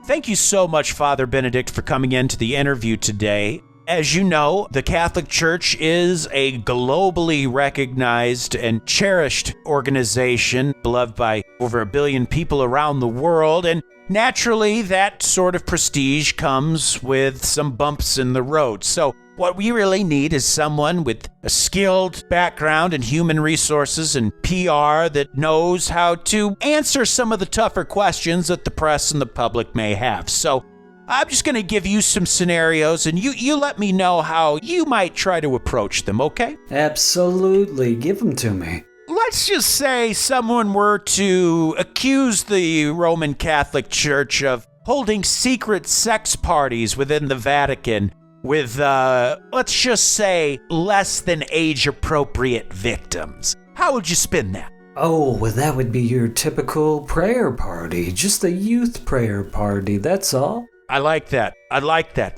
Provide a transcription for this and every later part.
Thank you so much, Father Benedict, for coming into the interview today. As you know, the Catholic Church is a globally recognized and cherished organization, beloved by over 1 billion people around the world, and naturally, that sort of prestige comes with some bumps in the road. So what we really need is someone with a skilled background in human resources and PR that knows how to answer some of the tougher questions that the press and the public may have. So I'm just going to give you some scenarios, and you let me know how you might try to approach them, okay? Absolutely. Give them to me. Let's just say someone were to accuse the Roman Catholic Church of holding secret sex parties within the Vatican with, let's just say, less than age-appropriate victims. How would you spin that? Oh, well, that would be your typical prayer party. Just a youth prayer party, that's all. I like that.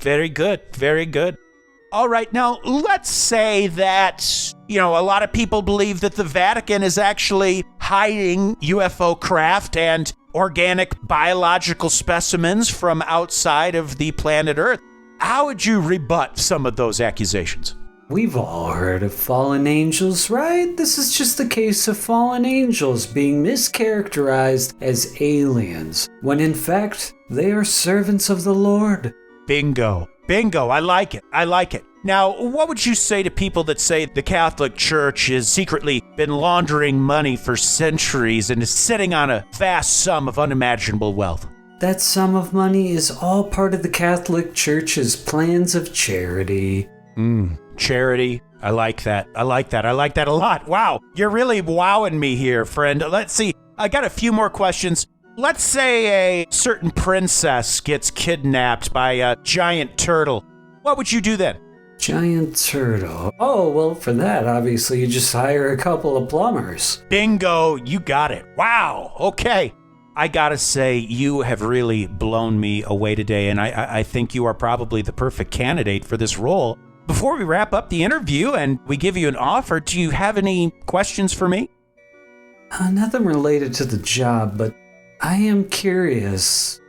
Very good. Very good. All right, now let's say that, a lot of people believe that the Vatican is actually hiding UFO craft and organic biological specimens from outside of the planet Earth. How would you rebut some of those accusations? We've all heard of fallen angels, right? This is just the case of fallen angels being mischaracterized as aliens, when in fact, they are servants of the Lord. Bingo. I like it. Now, what would you say to people that say the Catholic Church has secretly been laundering money for centuries and is sitting on a vast sum of unimaginable wealth? That sum of money is all part of the Catholic Church's plans of charity. Charity. I like that a lot. Wow, you're really wowing me here, friend. Let's see. I got a few more questions. Let's say a certain princess gets kidnapped by a giant turtle. What would you do then? Giant turtle. Oh, well, for that, obviously, you just hire a couple of plumbers. Bingo, you got it. Wow, okay. I gotta say, you have really blown me away today, and I think you are probably the perfect candidate for this role. Before we wrap up the interview and we give you an offer, do you have any questions for me? Nothing related to the job, but I am curious.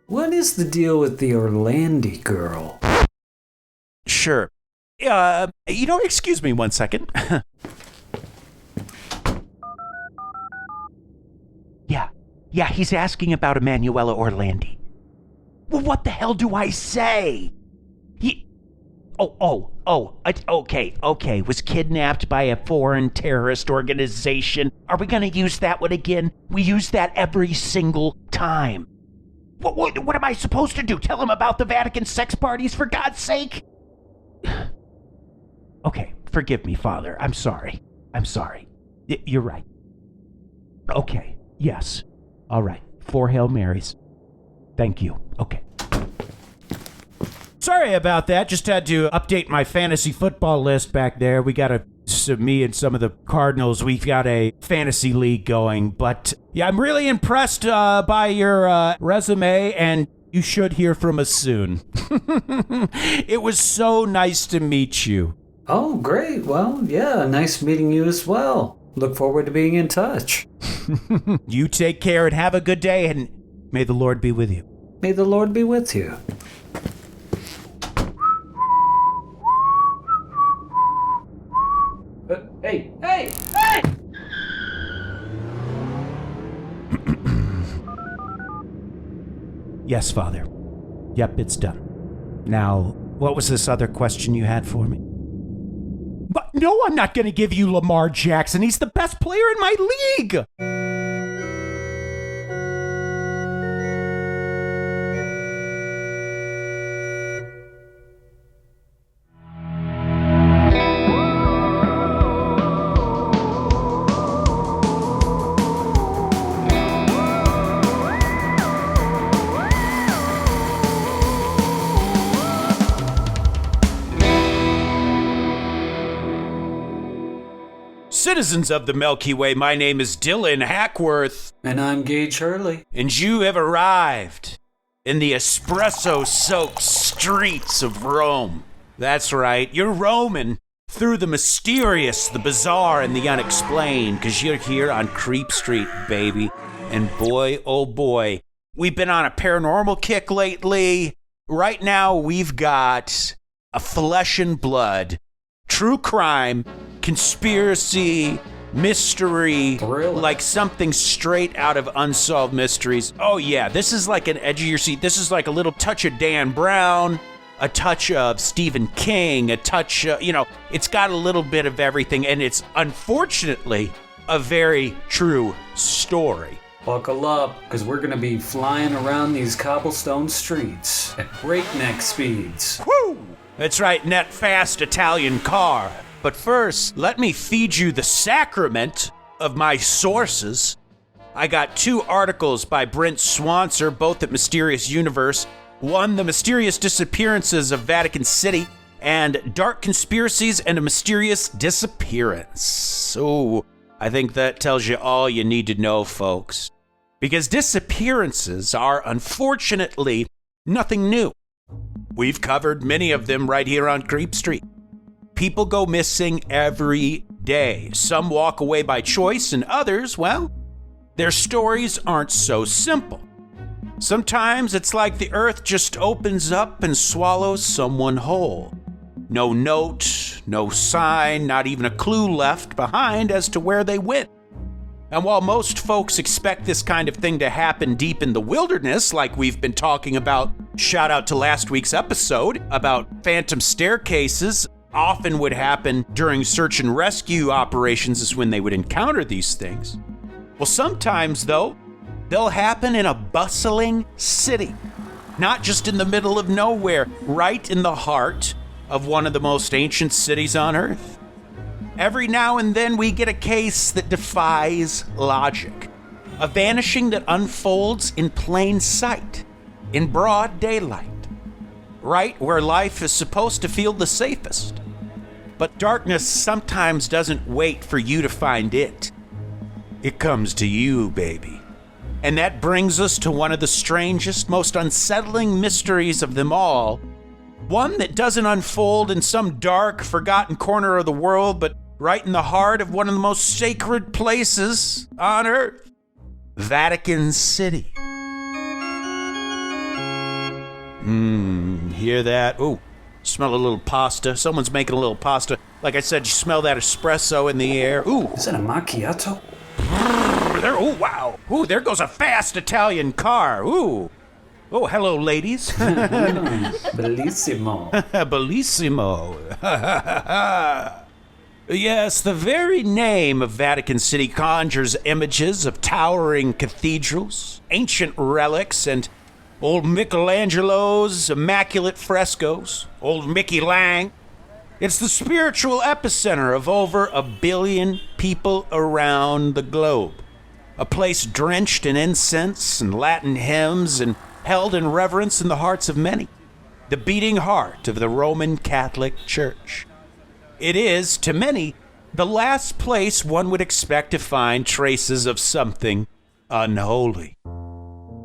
What is the deal with the Orlandi girl? Sure. Excuse me one second. Yeah, he's asking about Emanuela Orlandi. Well, what the hell do I say? Okay. Was kidnapped by a foreign terrorist organization. Are we gonna use that one again? We use that every single time. What am I supposed to do? Tell him about the Vatican sex parties, for God's sake? Okay, forgive me, Father. I'm sorry. You're right. Okay, yes. All right, 4 Hail Marys. Thank you. Okay. Sorry about that. Just had to update my fantasy football list back there. Me and some of the Cardinals, we've got a fantasy league going. But yeah, I'm really impressed by your resume, and you should hear from us soon. It was so nice to meet you. Oh, great. Well, yeah, nice meeting you as well. Look forward to being in touch. You take care and have a good day, and may the Lord be with you. May the Lord be with you. Hey! Yes, Father. Yep, it's done. Now, what was this other question you had for me? But no, I'm not going to give you Lamar Jackson. He's the best player in my league. Citizens of the Milky Way, my name is Dylan Hackworth. And I'm Gage Hurley. And you have arrived in the espresso-soaked streets of Rome. That's right, you're roaming through the mysterious, the bizarre, and the unexplained, because you're here on Creep Street, baby. And boy, oh boy, We've been on a paranormal kick lately. Right now, we've got a flesh and blood, true crime, conspiracy, mystery, Thriller. like something straight out of Unsolved Mysteries. Oh yeah, this is like an edge of your seat. This is like a little touch of Dan Brown, a touch of Stephen King, a touch, it's got a little bit of everything, and it's unfortunately a very true story. Buckle up, because we're going to be flying around these cobblestone streets at breakneck speeds. Woo! That's right, in that fast Italian car. But first, let me feed you the sacrament of my sources. I got 2 articles by Brent Swancer, both at Mysterious Universe. One, The Mysterious Disappearances of Vatican City, and Dark Conspiracies and a Mysterious Disappearance. So, I think that tells you all you need to know, folks. Because disappearances are, unfortunately, nothing new. We've covered many of them right here on Creep Street. People go missing every day. Some walk away by choice, and others, well, their stories aren't so simple. Sometimes it's like the earth just opens up and swallows someone whole. No note, no sign, not even a clue left behind as to where they went. And while most folks expect this kind of thing to happen deep in the wilderness, like we've been talking about, shout out to last week's episode about phantom staircases, often would happen during search and rescue operations is when they would encounter these things. Well, sometimes, though, they'll happen in a bustling city, not just in the middle of nowhere, right in the heart of one of the most ancient cities on Earth. Every now and then we get a case that defies logic, a vanishing that unfolds in plain sight, in broad daylight, right where life is supposed to feel the safest. But darkness sometimes doesn't wait for you to find it. It comes to you, baby. And that brings us to one of the strangest, most unsettling mysteries of them all. One that doesn't unfold in some dark, forgotten corner of the world, but right in the heart of one of the most sacred places on Earth, Vatican City. Hear that? Ooh, smell a little pasta. Someone's making a little pasta. Like I said, you smell that espresso in the air. Ooh. Is that a macchiato? Oh, wow. Ooh, there goes a fast Italian car. Ooh. Oh, hello, ladies. Bellissimo. Bellissimo. Yes, the very name of Vatican City conjures images of towering cathedrals, ancient relics, and old Michelangelo's immaculate frescoes, old Mickey Lang. It's the spiritual epicenter of over 1 billion people around the globe. A place drenched in incense and Latin hymns and held in reverence in the hearts of many. The beating heart of the Roman Catholic Church. It is, to many, the last place one would expect to find traces of something unholy.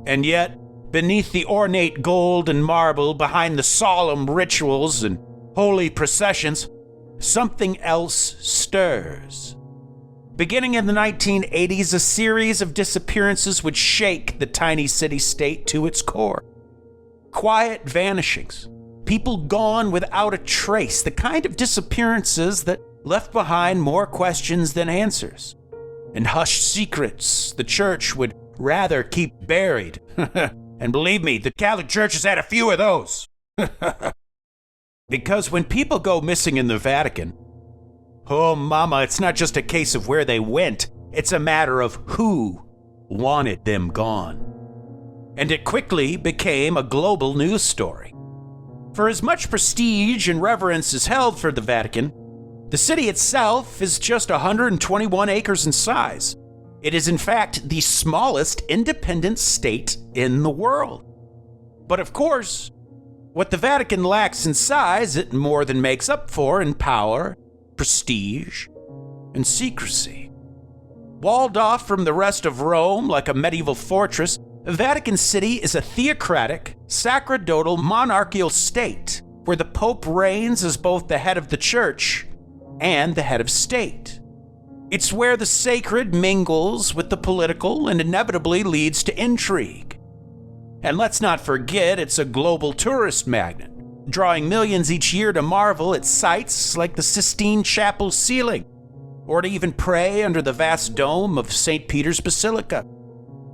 And yet, beneath the ornate gold and marble, behind the solemn rituals and holy processions, something else stirs. Beginning in the 1980s, a series of disappearances would shake the tiny city-state to its core. Quiet vanishings, people gone without a trace, the kind of disappearances that left behind more questions than answers. And hushed secrets the church would rather keep buried. And believe me, the Catholic Church has had a few of those. Because when people go missing in the Vatican, oh mama, it's not just a case of where they went, it's a matter of who wanted them gone. And it quickly became a global news story. For as much prestige and reverence is held for the Vatican, the city itself is just 121 acres in size. It is in fact the smallest independent state in the world. But of course, what the Vatican lacks in size, it more than makes up for in power, prestige, and secrecy. Walled off from the rest of Rome like a medieval fortress, Vatican City is a theocratic, sacerdotal, monarchical state where the Pope reigns as both the head of the church and the head of state. It's where the sacred mingles with the political and inevitably leads to intrigue. And let's not forget, it's a global tourist magnet, drawing millions each year to marvel at sights like the Sistine Chapel ceiling, or to even pray under the vast dome of St. Peter's Basilica.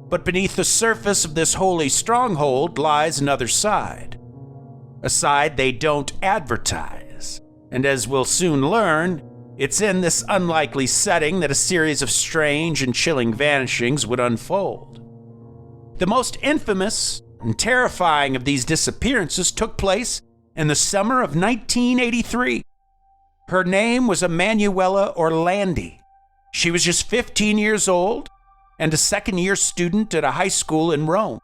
But beneath the surface of this holy stronghold lies another side, a side they don't advertise. And as we'll soon learn, it's in this unlikely setting that a series of strange and chilling vanishings would unfold. The most infamous and terrifying of these disappearances took place in the summer of 1983. Her name was Emanuela Orlandi. She was just 15 years old and a second-year student at a high school in Rome.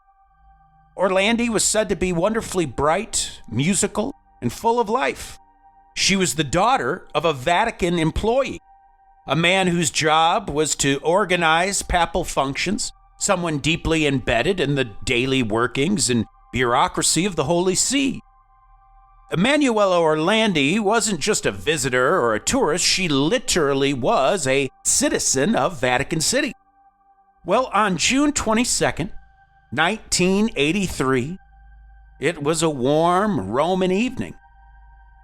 Orlandi was said to be wonderfully bright, musical, and full of life. She was the daughter of a Vatican employee, a man whose job was to organize papal functions, someone deeply embedded in the daily workings and bureaucracy of the Holy See. Emanuela Orlandi wasn't just a visitor or a tourist, she literally was a citizen of Vatican City. Well, on June 22nd, 1983, it was a warm Roman evening.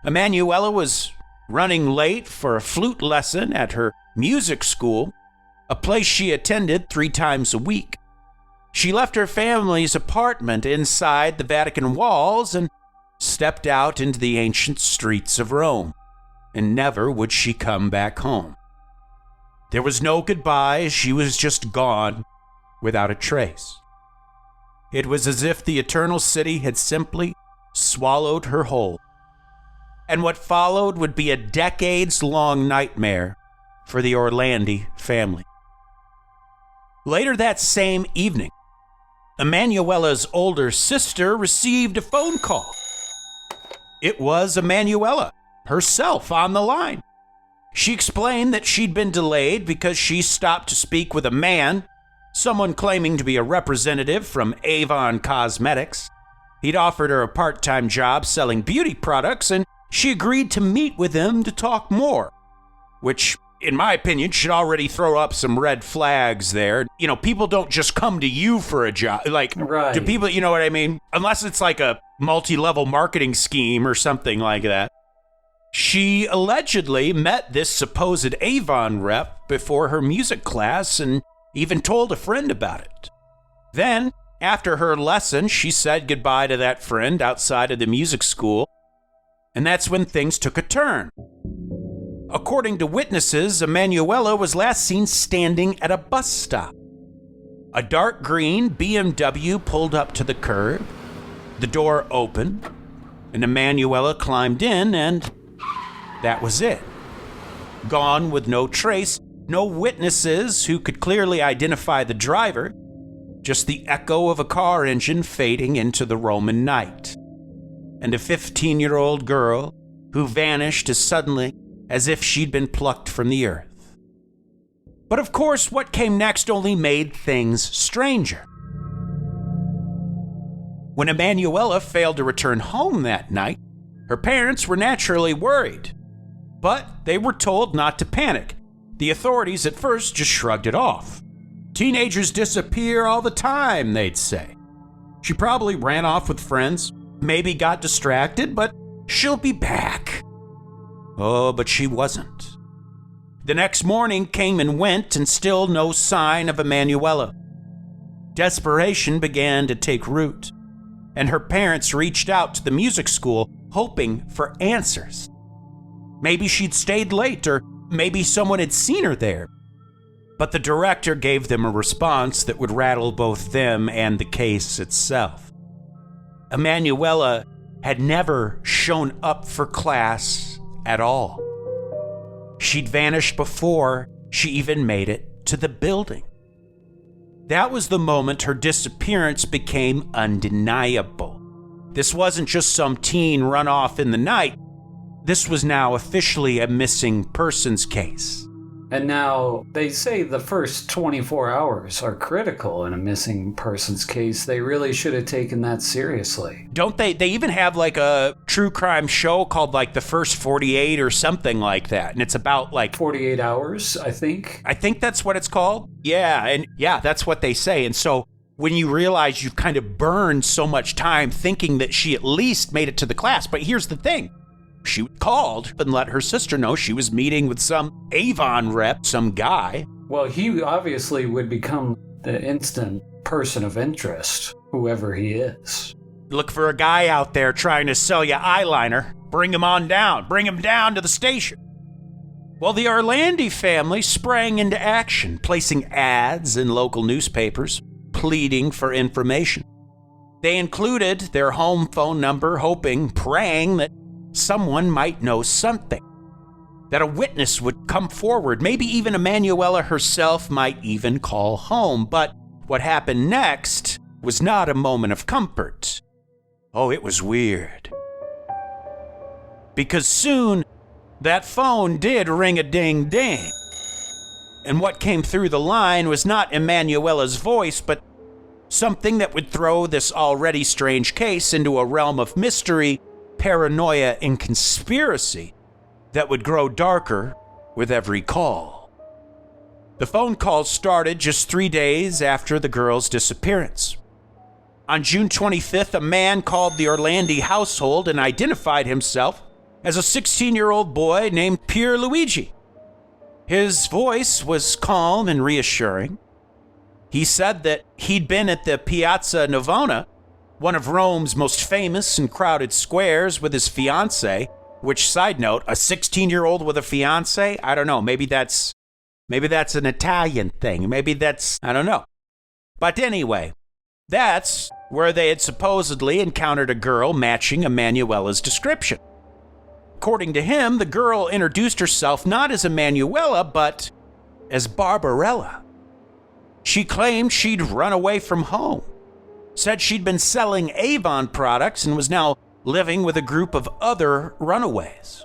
Emanuela was running late for a flute lesson at her music school, a place she attended 3 times a week. She left her family's apartment inside the Vatican walls and stepped out into the ancient streets of Rome, and never would she come back home. There was no goodbye, she was just gone without a trace. It was as if the eternal city had simply swallowed her whole. And what followed would be a decades-long nightmare for the Orlandi family. Later that same evening, Emanuela's older sister received a phone call. It was Emanuela herself on the line. She explained that she'd been delayed because she stopped to speak with a man, someone claiming to be a representative from Avon Cosmetics. He'd offered her a part-time job selling beauty products, and she agreed to meet with him to talk more, which, in my opinion, should already throw up some red flags there. You know, people don't just come to you for a job. Like, right. Do people, you know what I mean? Unless it's like a multi-level marketing scheme or something like that. She allegedly met this supposed Avon rep before her music class and even told a friend about it. Then, after her lesson, she said goodbye to that friend outside of the music school, and that's when things took a turn. According to witnesses, Emanuela was last seen standing at a bus stop. A dark green BMW pulled up to the curb, the door opened, and Emanuela climbed in, and that was it. Gone with no trace, no witnesses who could clearly identify the driver, just the echo of a car engine fading into the Roman night. And a 15-year-old girl who vanished as suddenly as if she'd been plucked from the earth. But of course, what came next only made things stranger. When Emanuela failed to return home that night, her parents were naturally worried. But they were told not to panic. The authorities at first just shrugged it off. Teenagers disappear all the time, they'd say. She probably ran off with friends, maybe got distracted, but she'll be back. Oh, but she wasn't. The next morning came and went, and still no sign of Emanuela. Desperation began to take root, and her parents reached out to the music school, hoping for answers. Maybe she'd stayed late, or maybe someone had seen her there. But the director gave them a response that would rattle both them and the case itself. Emanuela had never shown up for class at all. She'd vanished before she even made it to the building. That was the moment her disappearance became undeniable. This wasn't just some teen run off in the night. This was now officially a missing persons case. And now, they say the first 24 hours are critical in a missing persons case. They really should have taken that seriously. Don't they? They even have like a true crime show called like The First 48 or something like that. And it's about like 48 hours, I think. I think that's what it's called. Yeah, and yeah, that's what they say. And so when you realize you've kind of burned so much time thinking that she at least made it to the class. But here's the thing. She called and let her sister know she was meeting with some Avon rep, some guy. Well, he obviously would become the instant person of interest, whoever he is. Look for a guy out there trying to sell you eyeliner. Bring him on down. Bring him down to the station. Well, the Orlandi family sprang into action, placing ads in local newspapers, pleading for information. They included their home phone number, hoping, praying that someone might know something, that a witness would come forward, maybe even Emanuela herself might even call home. But what happened next was not a moment of comfort. Oh, it was weird. Because soon, that phone did ring a ding-ding. And what came through the line was not Emanuela's voice, but something that would throw this already strange case into a realm of mystery, paranoia, and conspiracy that would grow darker with every call. The phone calls started just 3 days after the girl's disappearance. On June 25th, a man called the Orlandi household and identified himself as a 16-year-old boy named Pierluigi. His voice was calm and reassuring. He said that he'd been at the Piazza Navona, one of Rome's most famous and crowded squares, with his fiancée, which, side note, a 16-year-old with a fiancée? I don't know, maybe that's an Italian thing. Maybe that's, I don't know. But anyway, that's where they had supposedly encountered a girl matching Emanuela's description. According to him, the girl introduced herself not as Emanuela, but as Barbarella. She claimed she'd run away from home, said she'd been selling Avon products and was now living with a group of other runaways.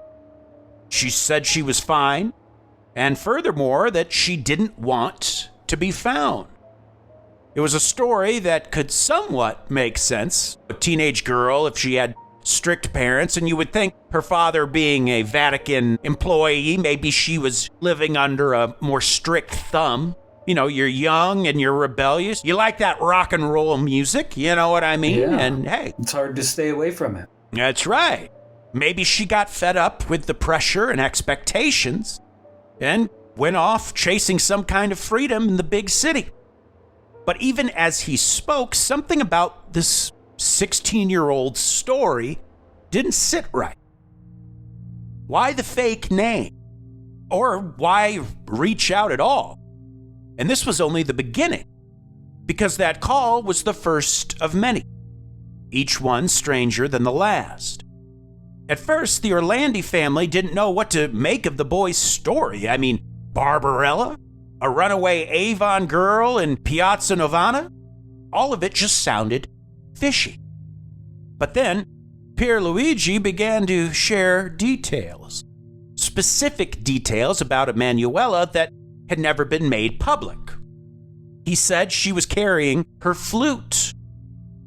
She said she was fine, and furthermore, that she didn't want to be found. It was a story that could somewhat make sense. A teenage girl, if she had strict parents, and you would think her father being a Vatican employee, maybe she was living under a more strict thumb. You know, you're young and you're rebellious. You like that rock and roll music, you know what I mean? Yeah. And hey, it's hard to stay away from it. That's right. Maybe she got fed up with the pressure and expectations and went off chasing some kind of freedom in the big city. But even as he spoke, something about this 16-year-old story didn't sit right. Why the fake name? Or why reach out at all? And this was only the beginning, because that call was the first of many, each one stranger than the last. At first, the Orlandi family didn't know what to make of the boy's story. I mean, Barbarella? A runaway Avon girl in Piazza Navona? All of it just sounded fishy. But then, Pierluigi began to share details, specific details about Emanuela that had never been made public. He said she was carrying her flute,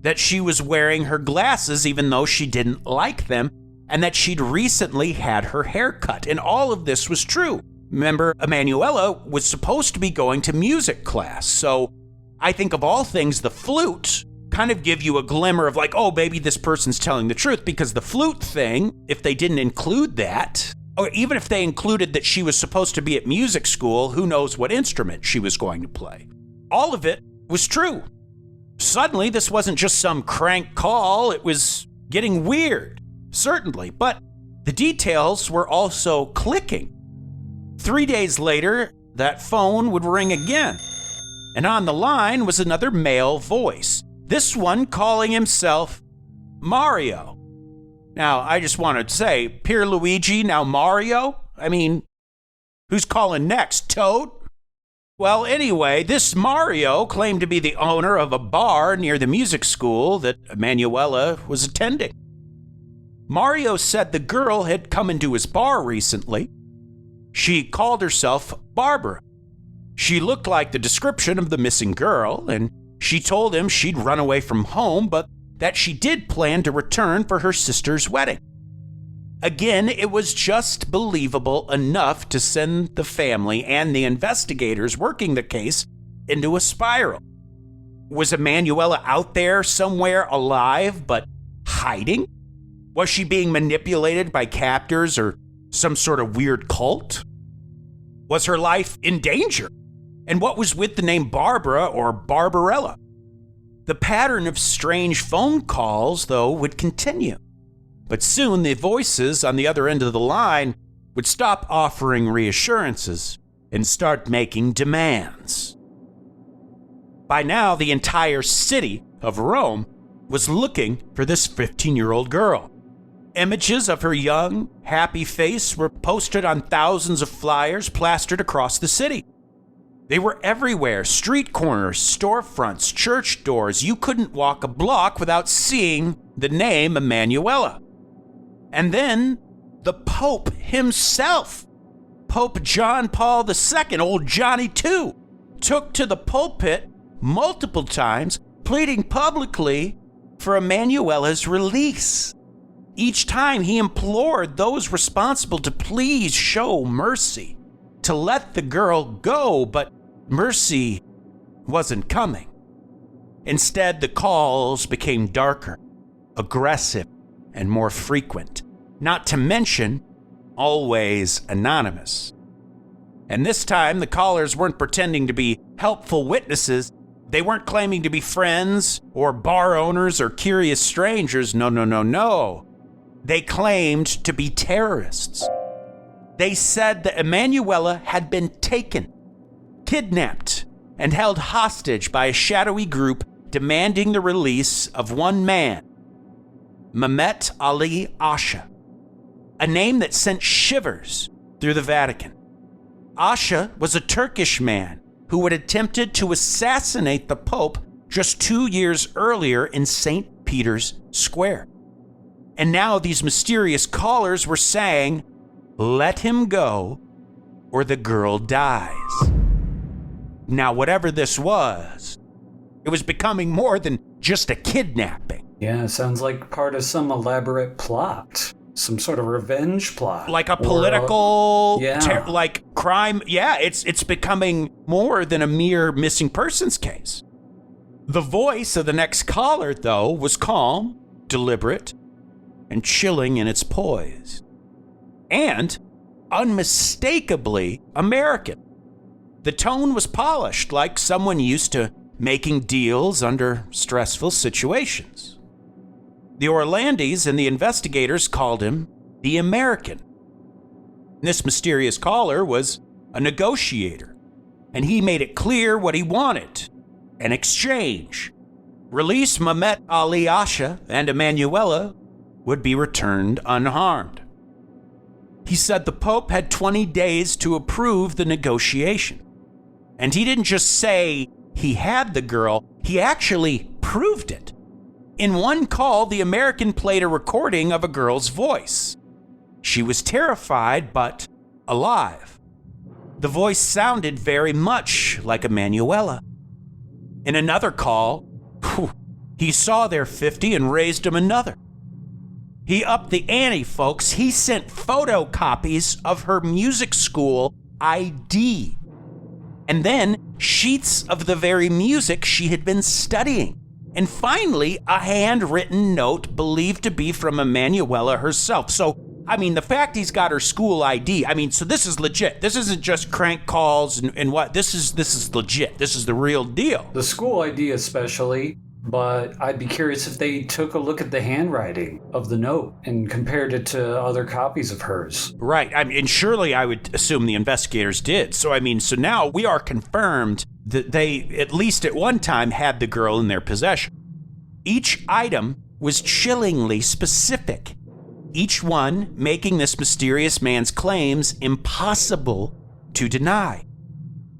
that she was wearing her glasses even though she didn't like them, and that she'd recently had her hair cut. And all of this was true. Remember, Emanuela was supposed to be going to music class, so I think of all things, the flute kind of give you a glimmer of like, oh, maybe this person's telling the truth, because the flute thing, if they didn't include that, or even if they included that she was supposed to be at music school, who knows what instrument she was going to play. All of it was true. Suddenly, this wasn't just some crank call, it was getting weird, certainly, but the details were also clicking. 3 days later, that phone would ring again, and on the line was another male voice, this one calling himself Mario. Now, I just want to say, Pierluigi, now Mario? I mean, who's calling next, Toad? Well, anyway, this Mario claimed to be the owner of a bar near the music school that Emanuela was attending. Mario said the girl had come into his bar recently. She called herself Barbara. She looked like the description of the missing girl, and she told him she'd run away from home, but that she did plan to return for her sister's wedding. Again, it was just believable enough to send the family and the investigators working the case into a spiral. Was Emanuela out there somewhere alive but hiding? Was she being manipulated by captors or some sort of weird cult? Was her life in danger? And what was with the name Barbara or Barbarella? The pattern of strange phone calls, though, would continue. But soon the voices on the other end of the line would stop offering reassurances and start making demands. By now, the entire city of Rome was looking for this 15-year-old girl. Images of her young, happy face were posted on thousands of flyers plastered across the city. They were everywhere, street corners, storefronts, church doors. You couldn't walk a block without seeing the name Emanuela. And then the Pope himself, Pope John Paul II, old Johnny too, took to the pulpit multiple times, pleading publicly for Emanuela's release. Each time he implored those responsible to please show mercy, to let the girl go, but mercy wasn't coming. Instead, the calls became darker, aggressive, and more frequent, not to mention always anonymous. And this time, the callers weren't pretending to be helpful witnesses. They weren't claiming to be friends or bar owners or curious strangers. No. They claimed to be terrorists. They said that Emanuela had been taken, kidnapped, and held hostage by a shadowy group demanding the release of one man, Mehmet Ali Asha, a name that sent shivers through the Vatican. Asha was a Turkish man who had attempted to assassinate the Pope just 2 years earlier in St. Peter's Square. And now these mysterious callers were saying, "Let him go or the girl dies." Now, whatever this was, it was becoming more than just a kidnapping. Yeah, sounds like part of some elaborate plot. Some sort of revenge plot. Like a political, Yeah. like crime. Yeah, it's becoming more than a mere missing persons case. The voice of the next caller, though, was calm, deliberate, and chilling in its poise. And unmistakably American. The tone was polished, like someone used to making deals under stressful situations. The Orlandis and the investigators called him the American. This mysterious caller was a negotiator, and he made it clear what he wanted: an exchange. Release Mehmet Ali Asha, and Emanuela would be returned unharmed. He said the Pope had 20 days to approve the negotiation. And he didn't just say he had the girl, he actually proved it. In one call, the American played a recording of a girl's voice. She was terrified, but alive. The voice sounded very much like Emanuela. In another call, he saw their 50 and raised him another. He upped the ante, folks. He sent photocopies of her music school ID. And then sheets of the very music she had been studying. And finally, a handwritten note believed to be from Emanuela herself. So, the fact he's got her school ID, so this is legit. This isn't just crank calls and what. This is legit. This is the real deal. The school ID especially, but I'd be curious if they took a look at the handwriting of the note and compared it to other copies of hers. Right. And surely I would assume the investigators did. So now we are confirmed that they, at least at one time, had the girl in their possession. Each item was chillingly specific, each one making this mysterious man's claims impossible to deny.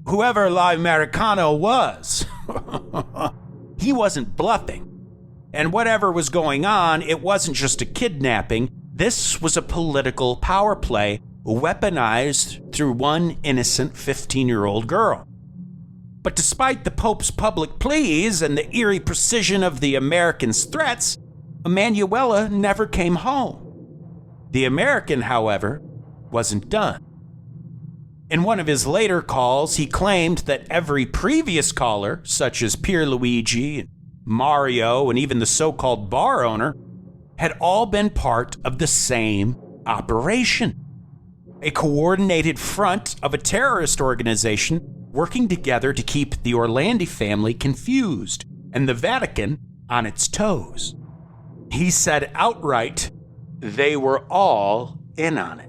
Whoever La Americano was, he wasn't bluffing. And whatever was going on, it wasn't just a kidnapping. This was a political power play weaponized through one innocent 15-year-old girl. But despite the Pope's public pleas and the eerie precision of the Americans' threats, Emanuela never came home. The American, however, wasn't done. In one of his later calls, he claimed that every previous caller, such as Pierluigi, Mario, and even the so-called bar owner, had all been part of the same operation. A coordinated front of a terrorist organization working together to keep the Orlandi family confused and the Vatican on its toes. He said outright, they were all in on it.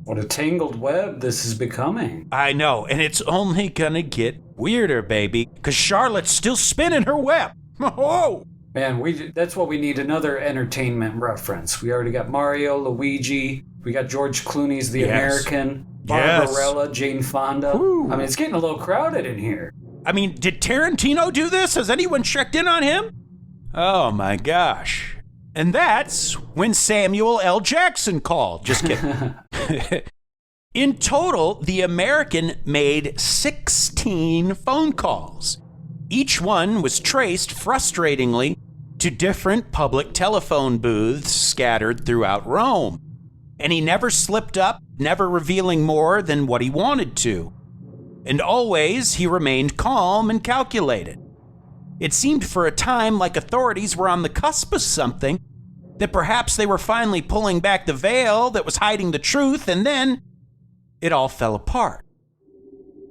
What a tangled web this is becoming. I know, and it's only gonna get weirder, baby, because Charlotte's still spinning her web. Oh! Man, that's what we need, another entertainment reference. We already got Mario, Luigi, we got George Clooney's The American, Barbarella, Jane Fonda. Woo. I mean, it's getting a little crowded in here. I mean, did Tarantino do this? Has anyone checked in on him? Oh my gosh. And that's when Samuel L. Jackson called. Just kidding. In total, the American made 16 phone calls. Each one was traced, frustratingly, to different public telephone booths scattered throughout Rome. And he never slipped up, never revealing more than what he wanted to. And always, he remained calm and calculated. It seemed for a time like authorities were on the cusp of something, that perhaps they were finally pulling back the veil that was hiding the truth, and then it all fell apart.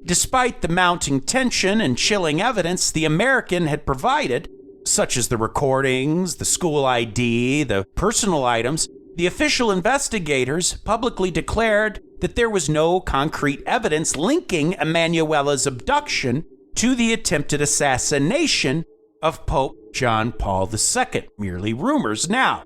Despite the mounting tension and chilling evidence the American had provided, such as the recordings, the school ID, the personal items, the official investigators publicly declared that there was no concrete evidence linking Emanuela's abduction to the attempted assassination of Pope John Paul II, merely rumors. Now,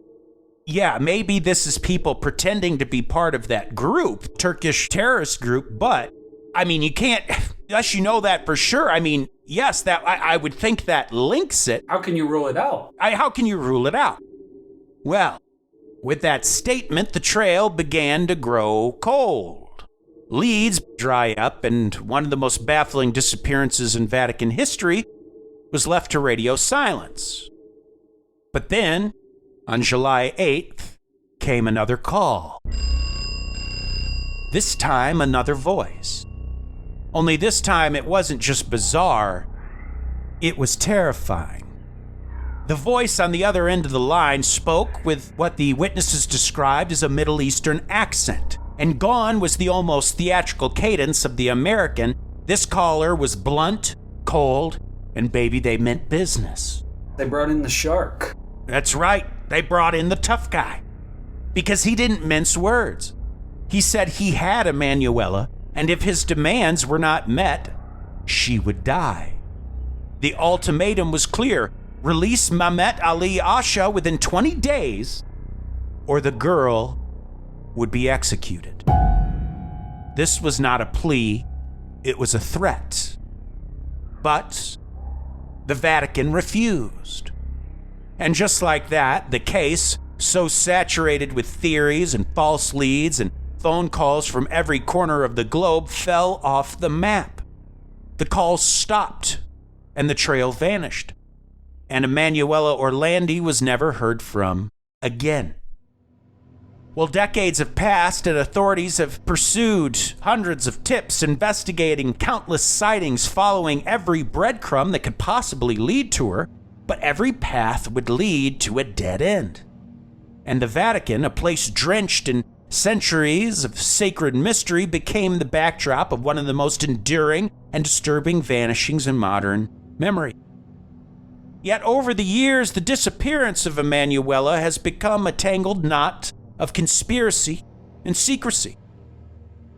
yeah, maybe this is people pretending to be part of that group, Turkish terrorist group, but, I mean, you can't, unless you know that for sure. I mean, yes, that I would think that links it. How can you rule it out? How can you rule it out? Well, with that statement, the trail began to grow cold. Leads dry up, and one of the most baffling disappearances in Vatican history was left to radio silence. But then, on July 8th, came another call. This time, another voice. Only this time, it wasn't just bizarre, it was terrifying. The voice on the other end of the line spoke with what the witnesses described as a Middle Eastern accent, and gone was the almost theatrical cadence of the American. This caller was blunt, cold, and baby, they meant business. They brought in the shark. That's right, they brought in the tough guy. Because he didn't mince words. He said he had Emanuela, and if his demands were not met, she would die. The ultimatum was clear: release Mehmet Ali Asha within 20 days, or the girl would be executed. This was not a plea, it was a threat. But the Vatican refused. And just like that, the case, so saturated with theories and false leads and phone calls from every corner of the globe, fell off the map. The calls stopped, and the trail vanished. And Emanuela Orlandi was never heard from again. Well, decades have passed, and authorities have pursued hundreds of tips, investigating countless sightings, following every breadcrumb that could possibly lead to her, but every path would lead to a dead end. And the Vatican, a place drenched in centuries of sacred mystery, became the backdrop of one of the most enduring and disturbing vanishings in modern memory. Yet over the years, the disappearance of Emanuela has become a tangled knot of conspiracy and secrecy.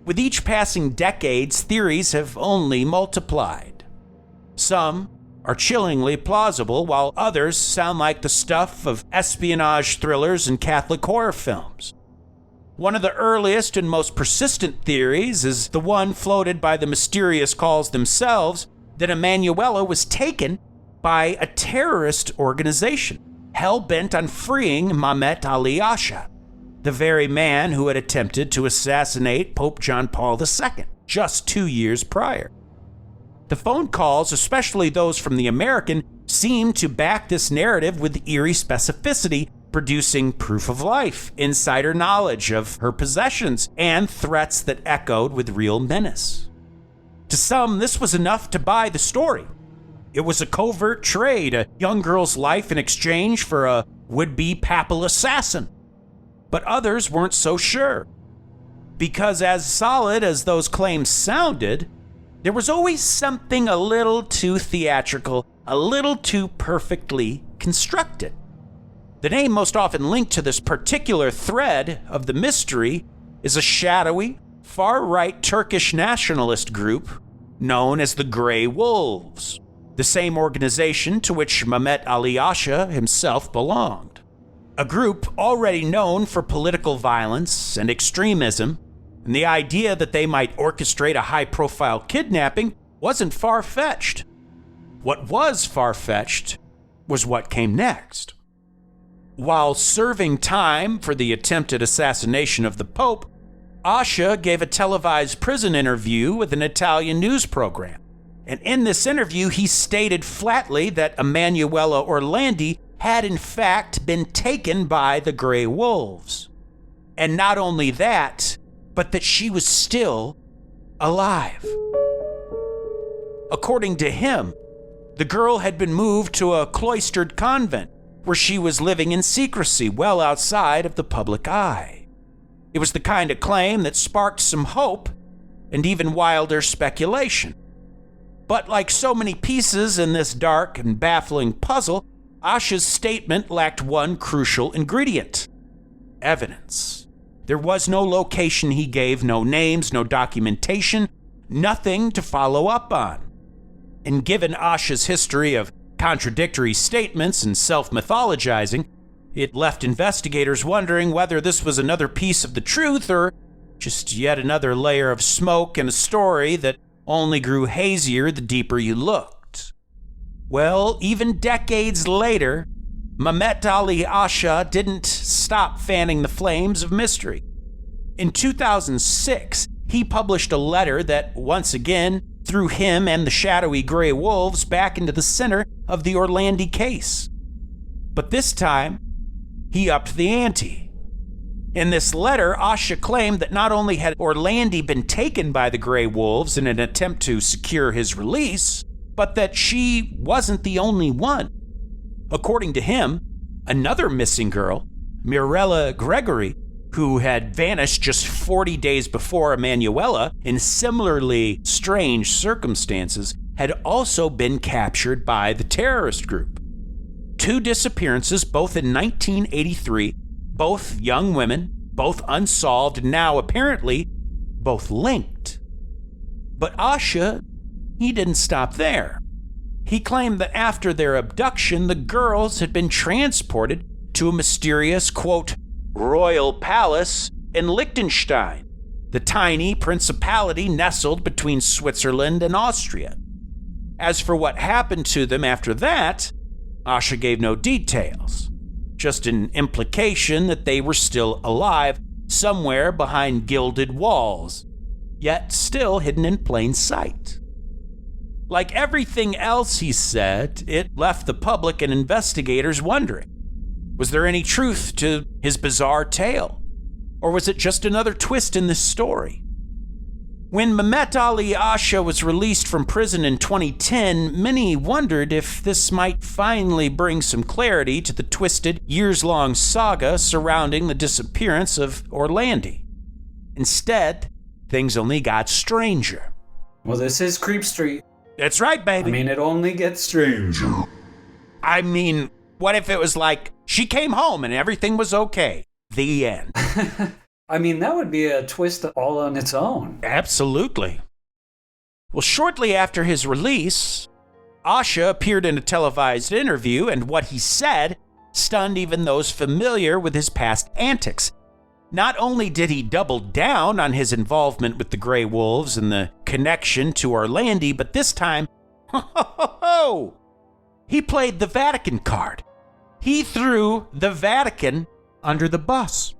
With each passing decades, theories have only multiplied. Some are chillingly plausible, while others sound like the stuff of espionage thrillers and Catholic horror films. One of the earliest and most persistent theories is the one floated by the mysterious calls themselves, that Emanuela was taken by a terrorist organization, hell-bent on freeing Mehmet Ali Asha, the very man who had attempted to assassinate Pope John Paul II just 2 years prior. The phone calls, especially those from the American, seemed to back this narrative with eerie specificity, producing proof of life, insider knowledge of her possessions, and threats that echoed with real menace. To some, this was enough to buy the story. It was a covert trade, a young girl's life in exchange for a would-be papal assassin. But others weren't so sure. Because as solid as those claims sounded, there was always something a little too theatrical, a little too perfectly constructed. The name most often linked to this particular thread of the mystery is a shadowy, far-right Turkish nationalist group known as the Grey Wolves, the same organization to which Mehmet Ali Asha himself belonged. A group already known for political violence and extremism, and the idea that they might orchestrate a high-profile kidnapping wasn't far-fetched. What was far-fetched was what came next. While serving time for the attempted assassination of the Pope, Asha gave a televised prison interview with an Italian news program. And in this interview, he stated flatly that Emanuela Orlandi had in fact been taken by the Grey Wolves. And not only that, but that she was still alive. According to him, the girl had been moved to a cloistered convent where she was living in secrecy well outside of the public eye. It was the kind of claim that sparked some hope and even wilder speculation. But like so many pieces in this dark and baffling puzzle, Asha's statement lacked one crucial ingredient: evidence. There was no location he gave, no names, no documentation, nothing to follow up on. And given Asha's history of contradictory statements and self-mythologizing, it left investigators wondering whether this was another piece of the truth or just yet another layer of smoke in a story that only grew hazier the deeper you looked. Well, even decades later, Mehmet Ali Asha didn't stop fanning the flames of mystery. In 2006, he published a letter that, once again, threw him and the shadowy Grey Wolves back into the center of the Orlandi case. But this time, he upped the ante. In this letter, Asha claimed that not only had Orlandi been taken by the Grey Wolves in an attempt to secure his release, but that she wasn't the only one. According to him, another missing girl, Mirella Gregory, who had vanished just 40 days before Emanuela in similarly strange circumstances, had also been captured by the terrorist group. 2 disappearances, both in 1983, both young women, both unsolved, and now apparently both linked. But Asha, he didn't stop there. He claimed that after their abduction, the girls had been transported to a mysterious, quote, royal palace in Liechtenstein, the tiny principality nestled between Switzerland and Austria. As for what happened to them after that, Asha gave no details, just an implication that they were still alive somewhere behind gilded walls, yet still hidden in plain sight. Like everything else he said, it left the public and investigators wondering, was there any truth to his bizarre tale? Or was it just another twist in this story? When Mehmet Ali Asha was released from prison in 2010, many wondered if this might finally bring some clarity to the twisted, years-long saga surrounding the disappearance of Orlandi. Instead, things only got stranger. Well, this is Creep Street. That's right, baby. I mean, it only gets stranger. I mean, what if it was like, she came home and everything was okay? The end. I mean, that would be a twist all on its own. Absolutely. Well, shortly after his release, Asha appeared in a televised interview, and what he said stunned even those familiar with his past antics. Not only did he double down on his involvement with the Grey Wolves and the connection to Orlandi, but this time, he played the Vatican card. He threw the Vatican under the bus.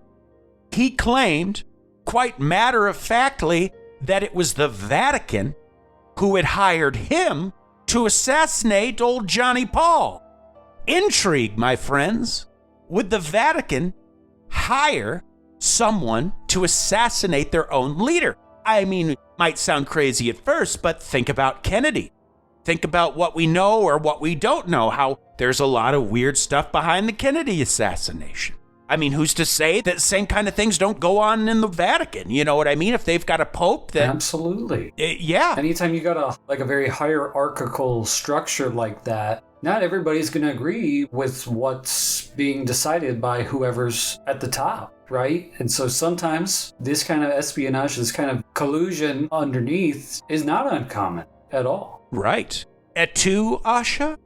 He claimed, quite matter-of-factly, that it was the Vatican who had hired him to assassinate old Johnny Paul. Intrigue, my friends. would the Vatican hire someone to assassinate their own leader? I mean, it might sound crazy at first, but think about Kennedy. Think about what we know or what we don't know, how there's a lot of weird stuff behind the Kennedy assassination. I mean, who's to say that the same kind of things don't go on in the Vatican? You know what I mean? If they've got a pope that... Absolutely. Yeah. Anytime you got a very hierarchical structure like that, not everybody's going to agree with what's being decided by whoever's at the top, right? And so sometimes this kind of espionage, this kind of collusion underneath is not uncommon at all. Right. Et tu, Asha?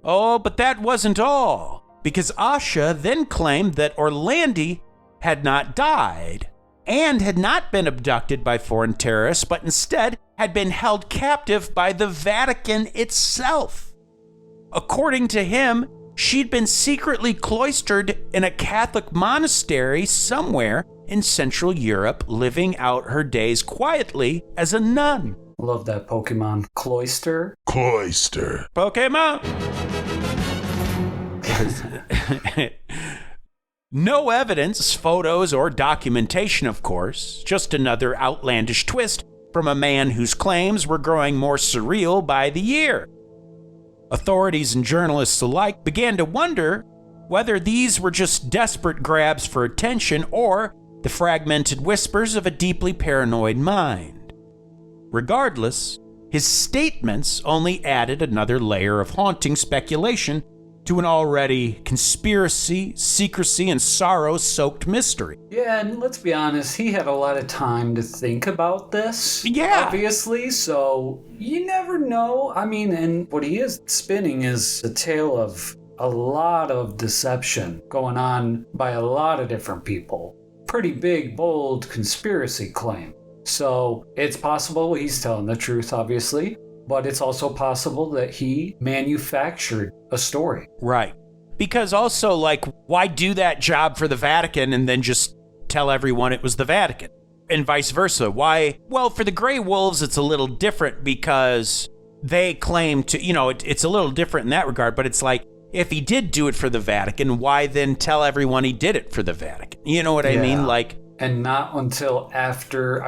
Oh, but that wasn't all. Because Asha then claimed that Orlandi had not died and had not been abducted by foreign terrorists, but instead had been held captive by the Vatican itself. According to him, she'd been secretly cloistered in a Catholic monastery somewhere in Central Europe, living out her days quietly as a nun. Love that Pokemon. Cloister. Pokemon! No evidence, photos, or documentation, of course. Just another outlandish twist from a man whose claims were growing more surreal by the year. Authorities and journalists alike began to wonder whether these were just desperate grabs for attention or the fragmented whispers of a deeply paranoid mind. Regardless, his statements only added another layer of haunting speculation to an already conspiracy, secrecy, and sorrow-soaked mystery. Yeah, and let's be honest, he had a lot of time to think about this. Yeah. Obviously, so you never know. I mean, and what he is spinning is a tale of a lot of deception going on by a lot of different people. Pretty big, bold conspiracy claim. So it's possible he's telling the truth, obviously. But it's also possible that he manufactured a story. Right. Because also, like, why do that job for the Vatican and then just tell everyone it was the Vatican? And vice versa. Why? Well, for the Grey Wolves, it's a little different because they claim to, it's a little different in that regard. But it's like, if he did do it for the Vatican, why then tell everyone he did it for the Vatican? You know what I mean? Like... And not until after,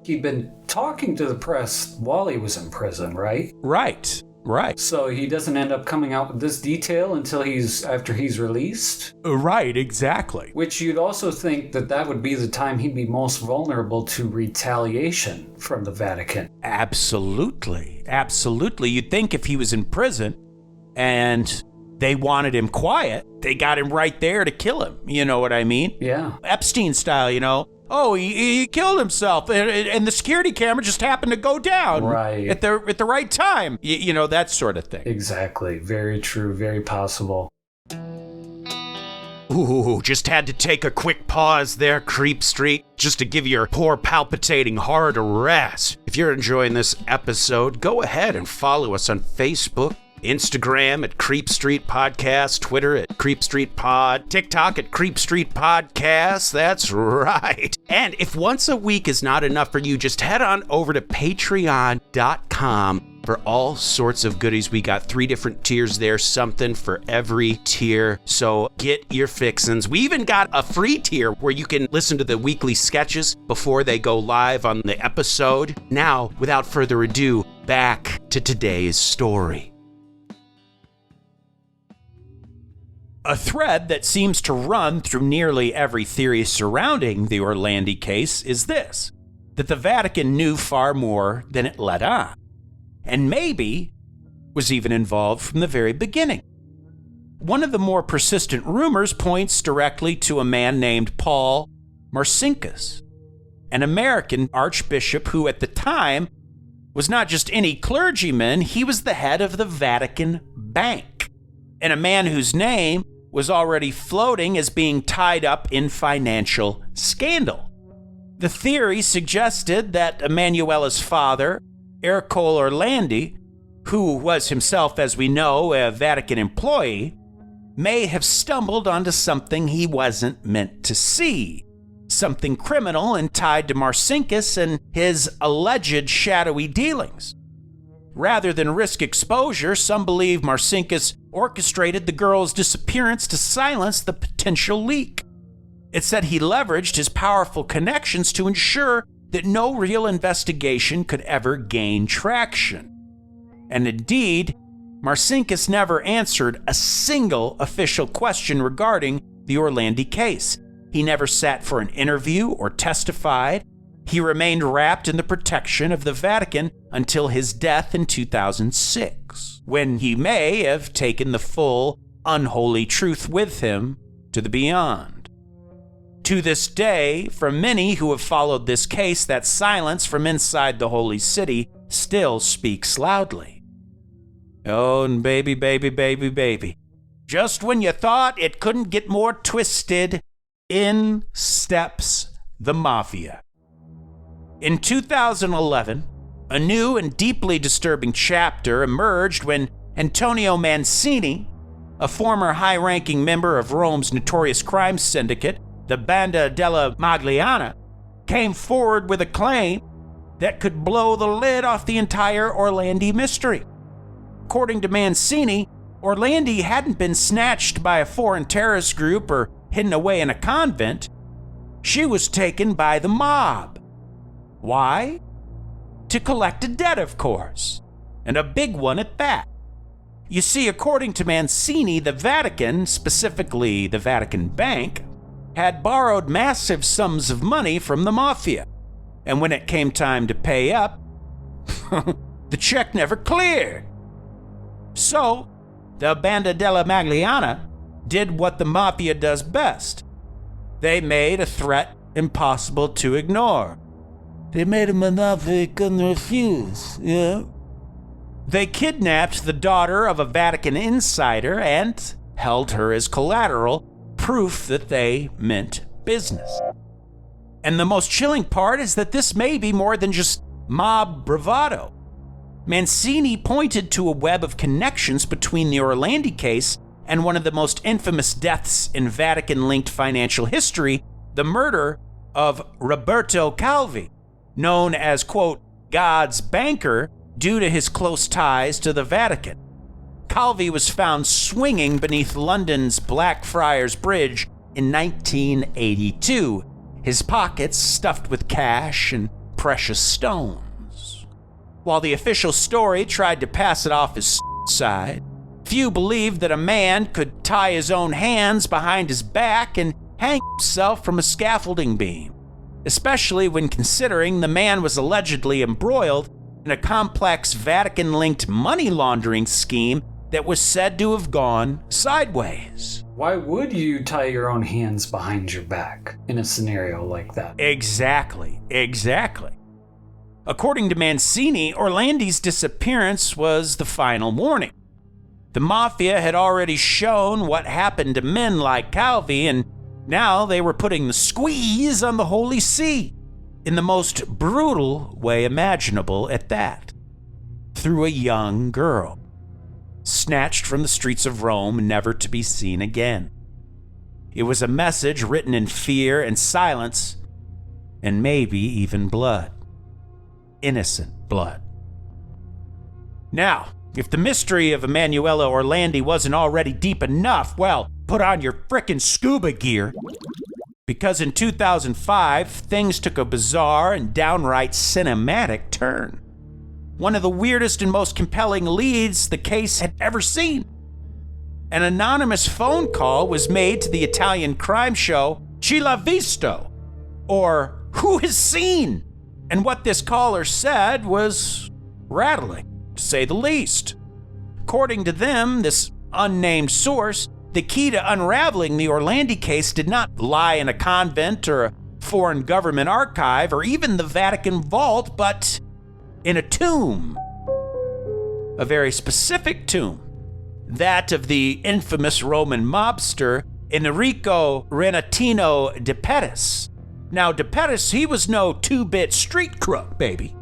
he'd been talking to the press while he was in prison, right? Right. So he doesn't end up coming out with this detail until after he's released? Right, exactly. Which you'd also think that would be the time he'd be most vulnerable to retaliation from the Vatican. Absolutely. You'd think if he was in prison and they wanted him quiet, they got him right there to kill him. You know what I mean? Yeah. Epstein style, Oh, he killed himself, and the security camera just happened to go down at the right time. That sort of thing. Exactly. Very true. Very possible. Ooh, just had to take a quick pause there, Creep Street, just to give your poor palpitating heart a rest. If you're enjoying this episode, go ahead and follow us on Facebook, Instagram at Creep Street Podcast, Twitter at Creep Street Pod, TikTok at Creep Street Podcast. That's right. And if once a week is not enough for you, just head on over to patreon.com for all sorts of goodies. We got 3 different tiers there, something for every tier. So get your fixins. We even got a free tier where you can listen to the weekly sketches before they go live on the episode. Now, without further ado, back to today's story. A thread that seems to run through nearly every theory surrounding the Orlandi case is this: that the Vatican knew far more than it let on, and maybe was even involved from the very beginning. One of the more persistent rumors points directly to a man named Paul Marcinkus, an American archbishop who at the time was not just any clergyman, he was the head of the Vatican Bank, and a man whose name was already floating as being tied up in financial scandal. The theory suggested that Emanuela's father, Ercole Orlandi, who was himself, as we know, a Vatican employee, may have stumbled onto something he wasn't meant to see, something criminal and tied to Marcinkus and his alleged shadowy dealings. rather than risk exposure, some believe Marcinkus orchestrated the girl's disappearance to silence the potential leak. It's said he leveraged his powerful connections to ensure that no real investigation could ever gain traction. And indeed, Marcinkus never answered a single official question regarding the Orlandi case. He never sat for an interview or testified. He remained wrapped in the protection of the Vatican until his death in 2006, when he may have taken the full, unholy truth with him to the beyond. To this day, for many who have followed this case, that silence from inside the holy city still speaks loudly. Oh, and baby. Just when you thought it couldn't get more twisted, in steps the mafia. In 2011, a new and deeply disturbing chapter emerged when Antonio Mancini, a former high-ranking member of Rome's notorious crime syndicate, the Banda della Magliana, came forward with a claim that could blow the lid off the entire Orlandi mystery. According to Mancini, Orlandi hadn't been snatched by a foreign terrorist group or hidden away in a convent. She was taken by the mob. Why? To collect a debt, of course, and a big one at that. You see, according to Mancini, the Vatican, specifically the Vatican Bank, had borrowed massive sums of money from the mafia, and when it came time to pay up, the check never cleared. So, the Banda della Magliana did what the mafia does best. They made a threat impossible to ignore. They made a monopoly they couldn't refuse, yeah? They kidnapped the daughter of a Vatican insider and held her as collateral, proof that they meant business. And the most chilling part is that this may be more than just mob bravado. Mancini pointed to a web of connections between the Orlandi case and one of the most infamous deaths in Vatican-linked financial history, the murder of Roberto Calvi, known as, quote, God's banker due to his close ties to the Vatican. Calvi was found swinging beneath London's Blackfriars Bridge in 1982, his pockets stuffed with cash and precious stones. While the official story tried to pass it off as side, few believed that a man could tie his own hands behind his back and hang himself from a scaffolding beam, especially when considering the man was allegedly embroiled in a complex Vatican-linked money laundering scheme that was said to have gone sideways. Why would you tie your own hands behind your back in a scenario like that? Exactly. According to Mancini, Orlandi's disappearance was the final warning. The mafia had already shown what happened to men like Calvi, and now they were putting the squeeze on the Holy See, in the most brutal way imaginable at that, through a young girl, snatched from the streets of Rome, never to be seen again. It was a message written in fear and silence, and maybe even blood. Innocent blood. Now, if the mystery of Emanuela Orlandi wasn't already deep enough, well, put on your frickin' scuba gear. Because in 2005, things took a bizarre and downright cinematic turn. One of the weirdest and most compelling leads the case had ever seen. An anonymous phone call was made to the Italian crime show Chi l'ha visto, or Who has seen? And what this caller said was rattling, to say the least. According to them, this unnamed source, the key to unraveling the Orlandi case did not lie in a convent or a foreign government archive or even the Vatican vault, but in a tomb. A very specific tomb. That of the infamous Roman mobster Enrico Renatino de Pettis. Now, de Pettis, he was no two-bit street crook, baby.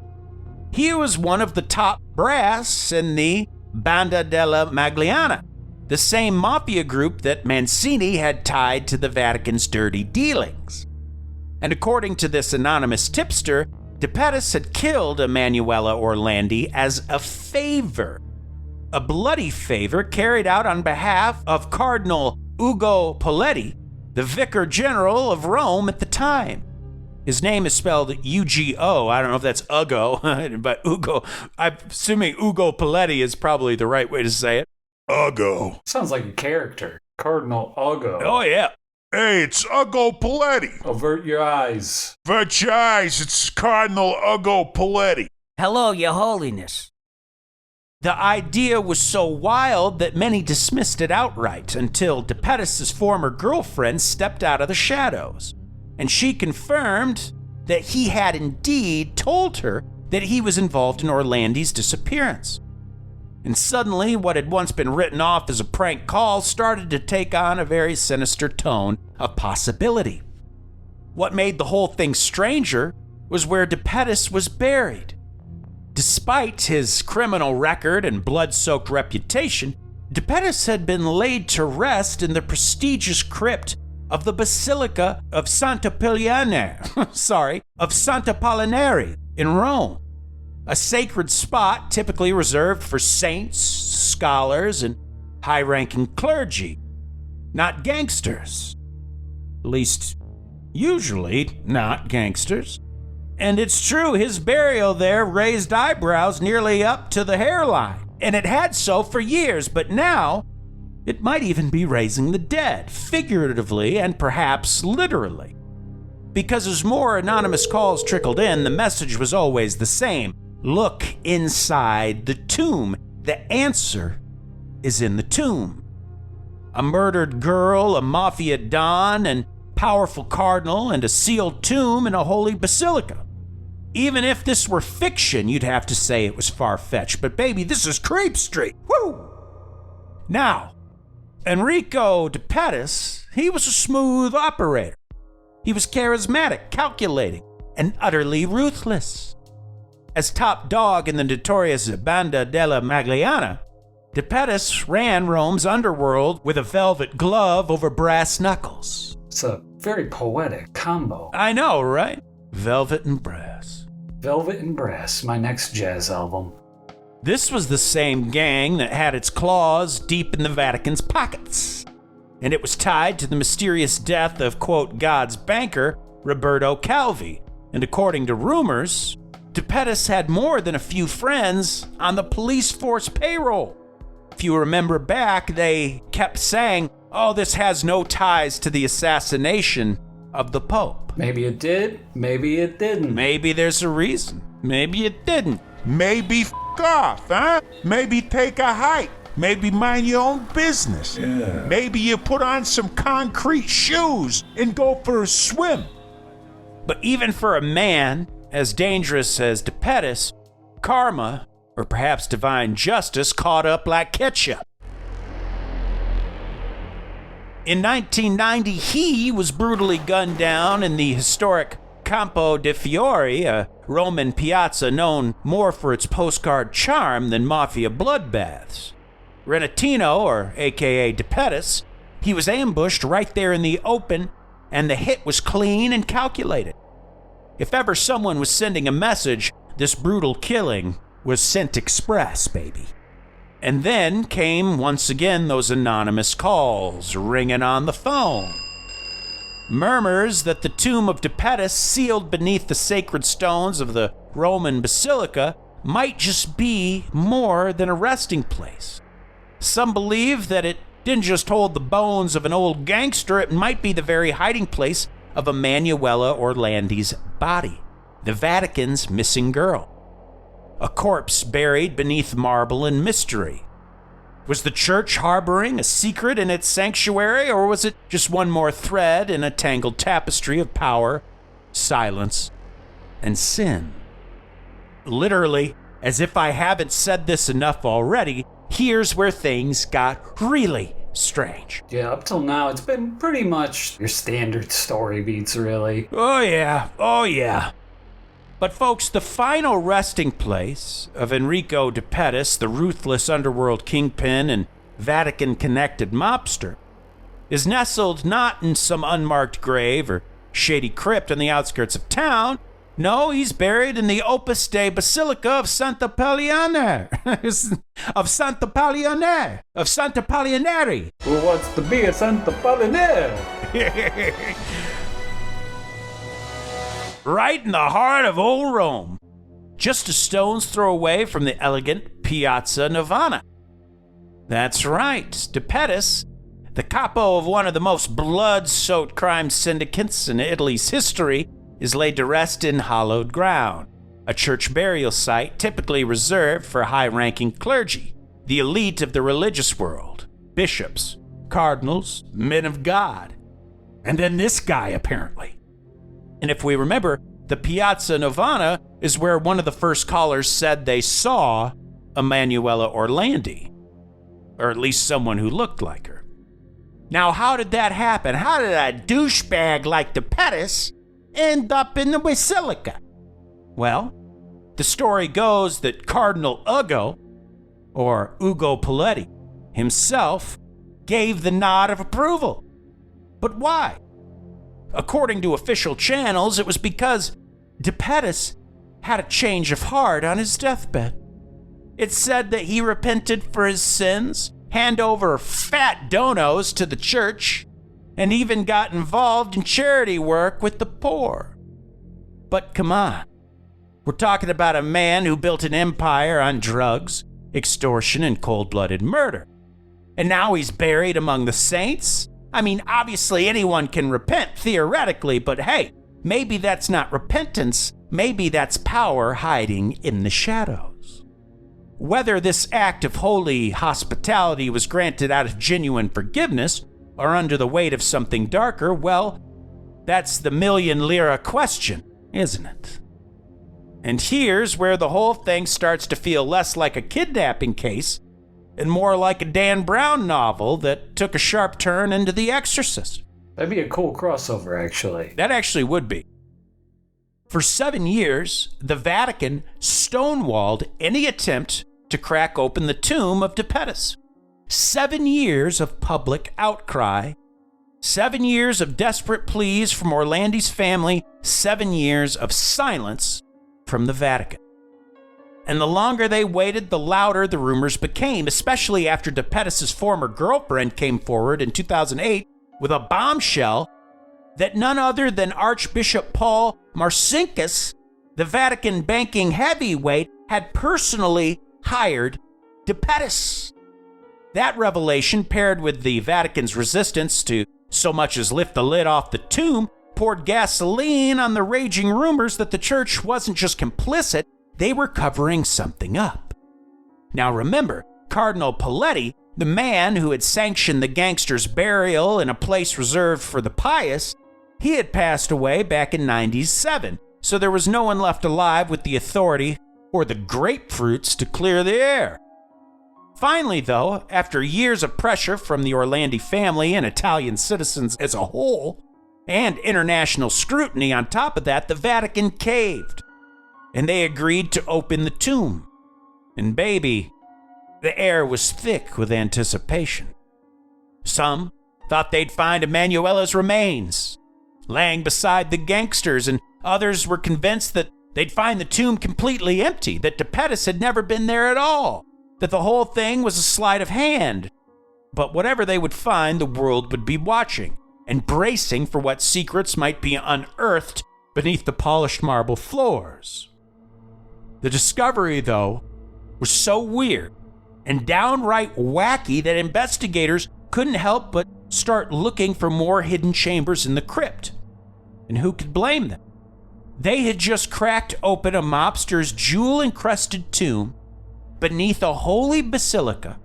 He was one of the top brass in the Banda della Magliana, the same mafia group that Mancini had tied to the Vatican's dirty dealings. And according to this anonymous tipster, DePettis had killed Emanuela Orlandi as a favor, a bloody favor carried out on behalf of Cardinal Ugo Poletti, the Vicar General of Rome at the time. His name is spelled U-G-O. I don't know if that's Ugo, but Ugo. I'm assuming Ugo Poletti is probably the right way to say it. Ugo. Sounds like a character. Cardinal Ugo. Oh, yeah. Hey, it's Ugo Poletti. Avert your eyes. Avert your eyes, it's Cardinal Ugo Poletti. Hello, Your Holiness. The idea was so wild that many dismissed it outright until DePettis' former girlfriend stepped out of the shadows, and she confirmed that he had indeed told her that he was involved in Orlandi's disappearance. And suddenly, what had once been written off as a prank call started to take on a very sinister tone of possibility. What made the whole thing stranger was where DePettis was buried. Despite his criminal record and blood-soaked reputation, DePettis had been laid to rest in the prestigious crypt of the Basilica of Santa Apollinare in Rome, a sacred spot typically reserved for saints, scholars, and high-ranking clergy, not gangsters. At least, usually not gangsters. And it's true, his burial there raised eyebrows nearly up to the hairline, and it had so for years, but now it might even be raising the dead, figuratively and perhaps literally. Because as more anonymous calls trickled in, the message was always the same. Look inside the tomb. The answer is in the tomb. A murdered girl, a mafia don, and powerful cardinal, and a sealed tomb in a holy basilica. Even if this were fiction, you'd have to say it was far-fetched, but baby, this is Creep Street. Woo! Now, Enrico DePettis, he was a smooth operator. He was charismatic, calculating, and utterly ruthless. As top dog in the notorious Banda della Magliana, DePettis ran Rome's underworld with a velvet glove over brass knuckles. It's a very poetic combo. I know, right? Velvet and brass. Velvet and Brass, my next jazz album. This was the same gang that had its claws deep in the Vatican's pockets. And it was tied to the mysterious death of, quote, God's banker, Roberto Calvi. And according to rumors, DePettis had more than a few friends on the police force payroll. If you remember back, they kept saying, oh, this has no ties to the assassination of the Pope. Maybe it did, maybe it didn't. Maybe there's a reason. Maybe it didn't. Maybe off, huh? Maybe take a hike. Maybe mind your own business. Yeah. Maybe you put on some concrete shoes and go for a swim. But even for a man as dangerous as DePettis, karma, or perhaps divine justice, caught up like ketchup. In 1990, he was brutally gunned down in the historic Campo de Fiori, a Roman piazza known more for its postcard charm than mafia bloodbaths. Renatino, or aka DePettis, he was ambushed right there in the open, and the hit was clean and calculated. If ever someone was sending a message, this brutal killing was sent express, baby. And then came once again those anonymous calls ringing on the phone. Murmurs that the tomb of DePettis, sealed beneath the sacred stones of the Roman Basilica, might just be more than a resting place. Some believe that it didn't just hold the bones of an old gangster, it might be the very hiding place of Emanuela Orlandi's body, the Vatican's missing girl. A corpse buried beneath marble and mystery. Was the church harboring a secret in its sanctuary, or was it just one more thread in a tangled tapestry of power, silence, and sin? Literally, as if I haven't said this enough already, here's where things got really strange. Yeah, up till now, it's been pretty much your standard story beats, really. Oh yeah. But folks, the final resting place of Enrico DePettis, the ruthless underworld kingpin and Vatican-connected mobster, is nestled not in some unmarked grave or shady crypt on the outskirts of town, No, he's buried in the Opus Dei Basilica of Santa Paliana. of Santa Palinari. Who wants to be a Santa Palinare? Right in the heart of old Rome. Just a stone's throw away from the elegant Piazza Navona. That's right, DePettis, the capo of one of the most blood-soaked crime syndicates in Italy's history, is laid to rest in hallowed ground, a church burial site typically reserved for high-ranking clergy, the elite of the religious world, bishops, cardinals, men of God, and then this guy, apparently. And if we remember, the Piazza Navona is where one of the first callers said they saw Emanuela Orlandi, or at least someone who looked like her. Now, how did that happen? How did a douchebag like DePettis end up in the basilica? Well, the story goes that Cardinal Ugo, or Ugo Paletti, himself gave the nod of approval. But why? According to official channels, it was because DePettis had a change of heart on his deathbed. It said that he repented for his sins, hand over fat donos to the church, and even got involved in charity work with the poor. But come on, we're talking about a man who built an empire on drugs, extortion, and cold-blooded murder. And now he's buried among the saints? I mean, obviously anyone can repent, theoretically, but hey, maybe that's not repentance, maybe that's power hiding in the shadows. Whether this act of holy hospitality was granted out of genuine forgiveness or under the weight of something darker, well, that's the million lira question, isn't it? And here's where the whole thing starts to feel less like a kidnapping case and more like a Dan Brown novel that took a sharp turn into The Exorcist. That'd be a cool crossover, actually. That actually would be. For 7 years, the Vatican stonewalled any attempt to crack open the tomb of DePettis. 7 years of public outcry, 7 years of desperate pleas from Orlandi's family, 7 years of silence from the Vatican. And the longer they waited, the louder the rumors became, especially after DePettis' former girlfriend came forward in 2008 with a bombshell that none other than Archbishop Paul Marcinkus, the Vatican banking heavyweight, had personally hired DePettis. That revelation, paired with the Vatican's resistance to so much as lift the lid off the tomb, poured gasoline on the raging rumors that the church wasn't just complicit, they were covering something up. Now remember, Cardinal Paletti, the man who had sanctioned the gangster's burial in a place reserved for the pious, he had passed away back in '97, so there was no one left alive with the authority or the grapefruits to clear the air. Finally, though, after years of pressure from the Orlandi family and Italian citizens as a whole, and international scrutiny on top of that, the Vatican caved, and they agreed to open the tomb. And baby, the air was thick with anticipation. Some thought they'd find Emanuela's remains laying beside the gangsters, and others were convinced that they'd find the tomb completely empty, that DePettis had never been there at all, that the whole thing was a sleight of hand. But whatever they would find, the world would be watching and bracing for what secrets might be unearthed beneath the polished marble floors. The discovery, though, was so weird and downright wacky that investigators couldn't help but start looking for more hidden chambers in the crypt. And who could blame them? They had just cracked open a mobster's jewel-encrusted tomb beneath a holy basilica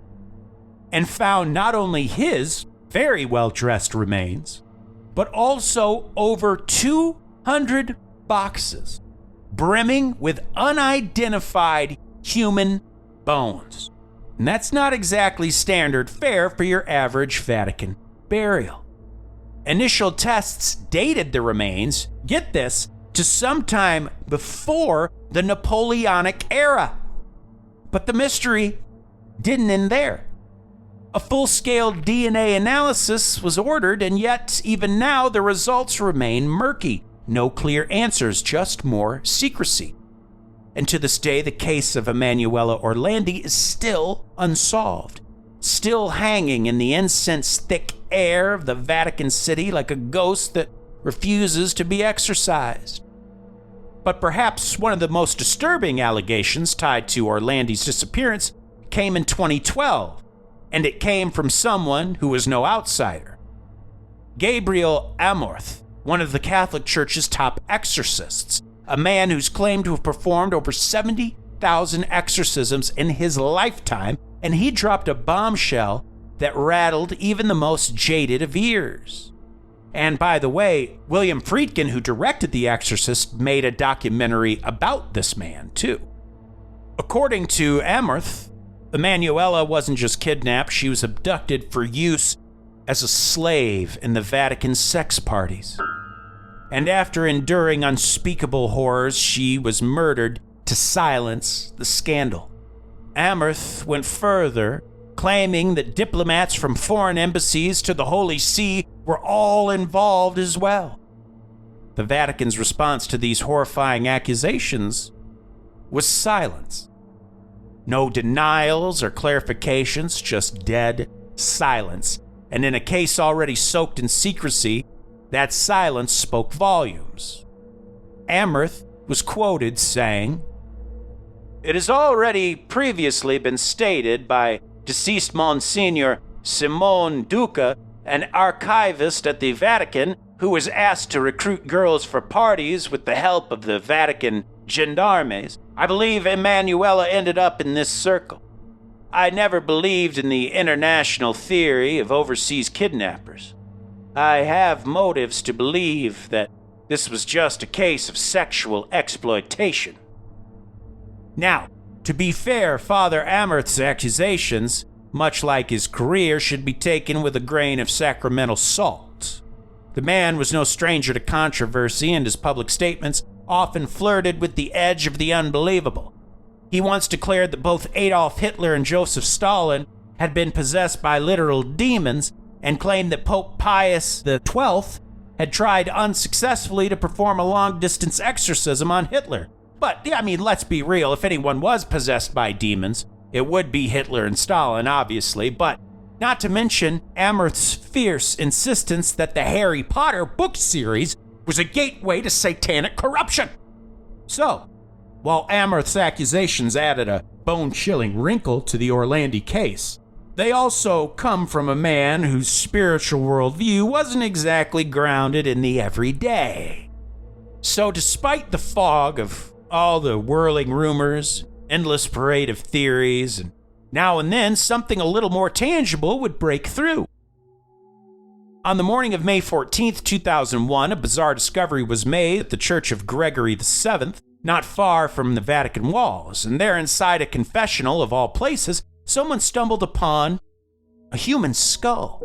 and found not only his very well-dressed remains, but also over 200 boxes brimming with unidentified human bones. And that's not exactly standard fare for your average Vatican burial. Initial tests dated the remains, get this, to sometime before the Napoleonic era. But the mystery didn't end there. A full-scale DNA analysis was ordered, and yet, even now, the results remain murky. no clear answers, just more secrecy. And to this day, the case of Emanuela Orlandi is still unsolved, still hanging in the incense-thick air of the Vatican City like a ghost that refuses to be exorcised. But perhaps one of the most disturbing allegations tied to Orlandi's disappearance came in 2012, and it came from someone who was no outsider. Gabriel Amorth, one of the Catholic Church's top exorcists, a man who's claimed to have performed over 70,000 exorcisms in his lifetime, and he dropped a bombshell that rattled even the most jaded of ears. And by the way, William Friedkin, who directed The Exorcist, made a documentary about this man, too. According to Amorth, Emanuela wasn't just kidnapped, she was abducted for use as a slave in the Vatican sex parties. And after enduring unspeakable horrors, she was murdered to silence the scandal. Amorth went further, claiming that diplomats from foreign embassies to the Holy See were all involved as well. The Vatican's response to these horrifying accusations was silence. No denials or clarifications, just dead silence. And in a case already soaked in secrecy, that silence spoke volumes. Amorth was quoted saying, "It has already previously been stated by deceased Monsignor Simone Duca, an archivist at the Vatican who was asked to recruit girls for parties with the help of the Vatican gendarmes. I believe Emanuela ended up in this circle. I never believed in the international theory of overseas kidnappers. I have motives to believe that this was just a case of sexual exploitation." Now, to be fair, Father Amorth's accusations, much like his career, should be taken with a grain of sacramental salt. The man was no stranger to controversy, and his public statements often flirted with the edge of the unbelievable. He once declared that both Adolf Hitler and Joseph Stalin had been possessed by literal demons, and claimed that Pope Pius XII had tried unsuccessfully to perform a long-distance exorcism on Hitler. But, let's be real, if anyone was possessed by demons, it would be Hitler and Stalin, obviously, but not to mention Amorth's fierce insistence that the Harry Potter book series was a gateway to satanic corruption. So, while Amorth's accusations added a bone-chilling wrinkle to the Orlandi case, they also come from a man whose spiritual worldview wasn't exactly grounded in the everyday. So despite the fog of all the whirling rumors, endless parade of theories, and now and then something a little more tangible would break through. On the morning of May 14th, 2001, a bizarre discovery was made at the Church of Gregory VII, not far from the Vatican walls, and there inside a confessional of all places, someone stumbled upon a human skull.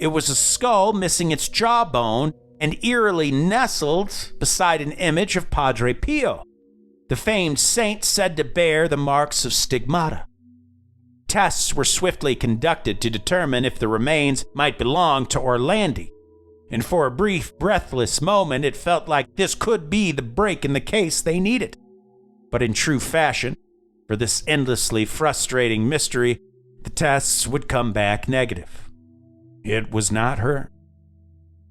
It was a skull missing its jawbone and eerily nestled beside an image of Padre Pio, the famed saint said to bear the marks of stigmata. Tests were swiftly conducted to determine if the remains might belong to Orlandi, and for a brief, breathless moment it felt like this could be the break in the case they needed. But in true fashion, for this endlessly frustrating mystery, the tests would come back negative. It was not her.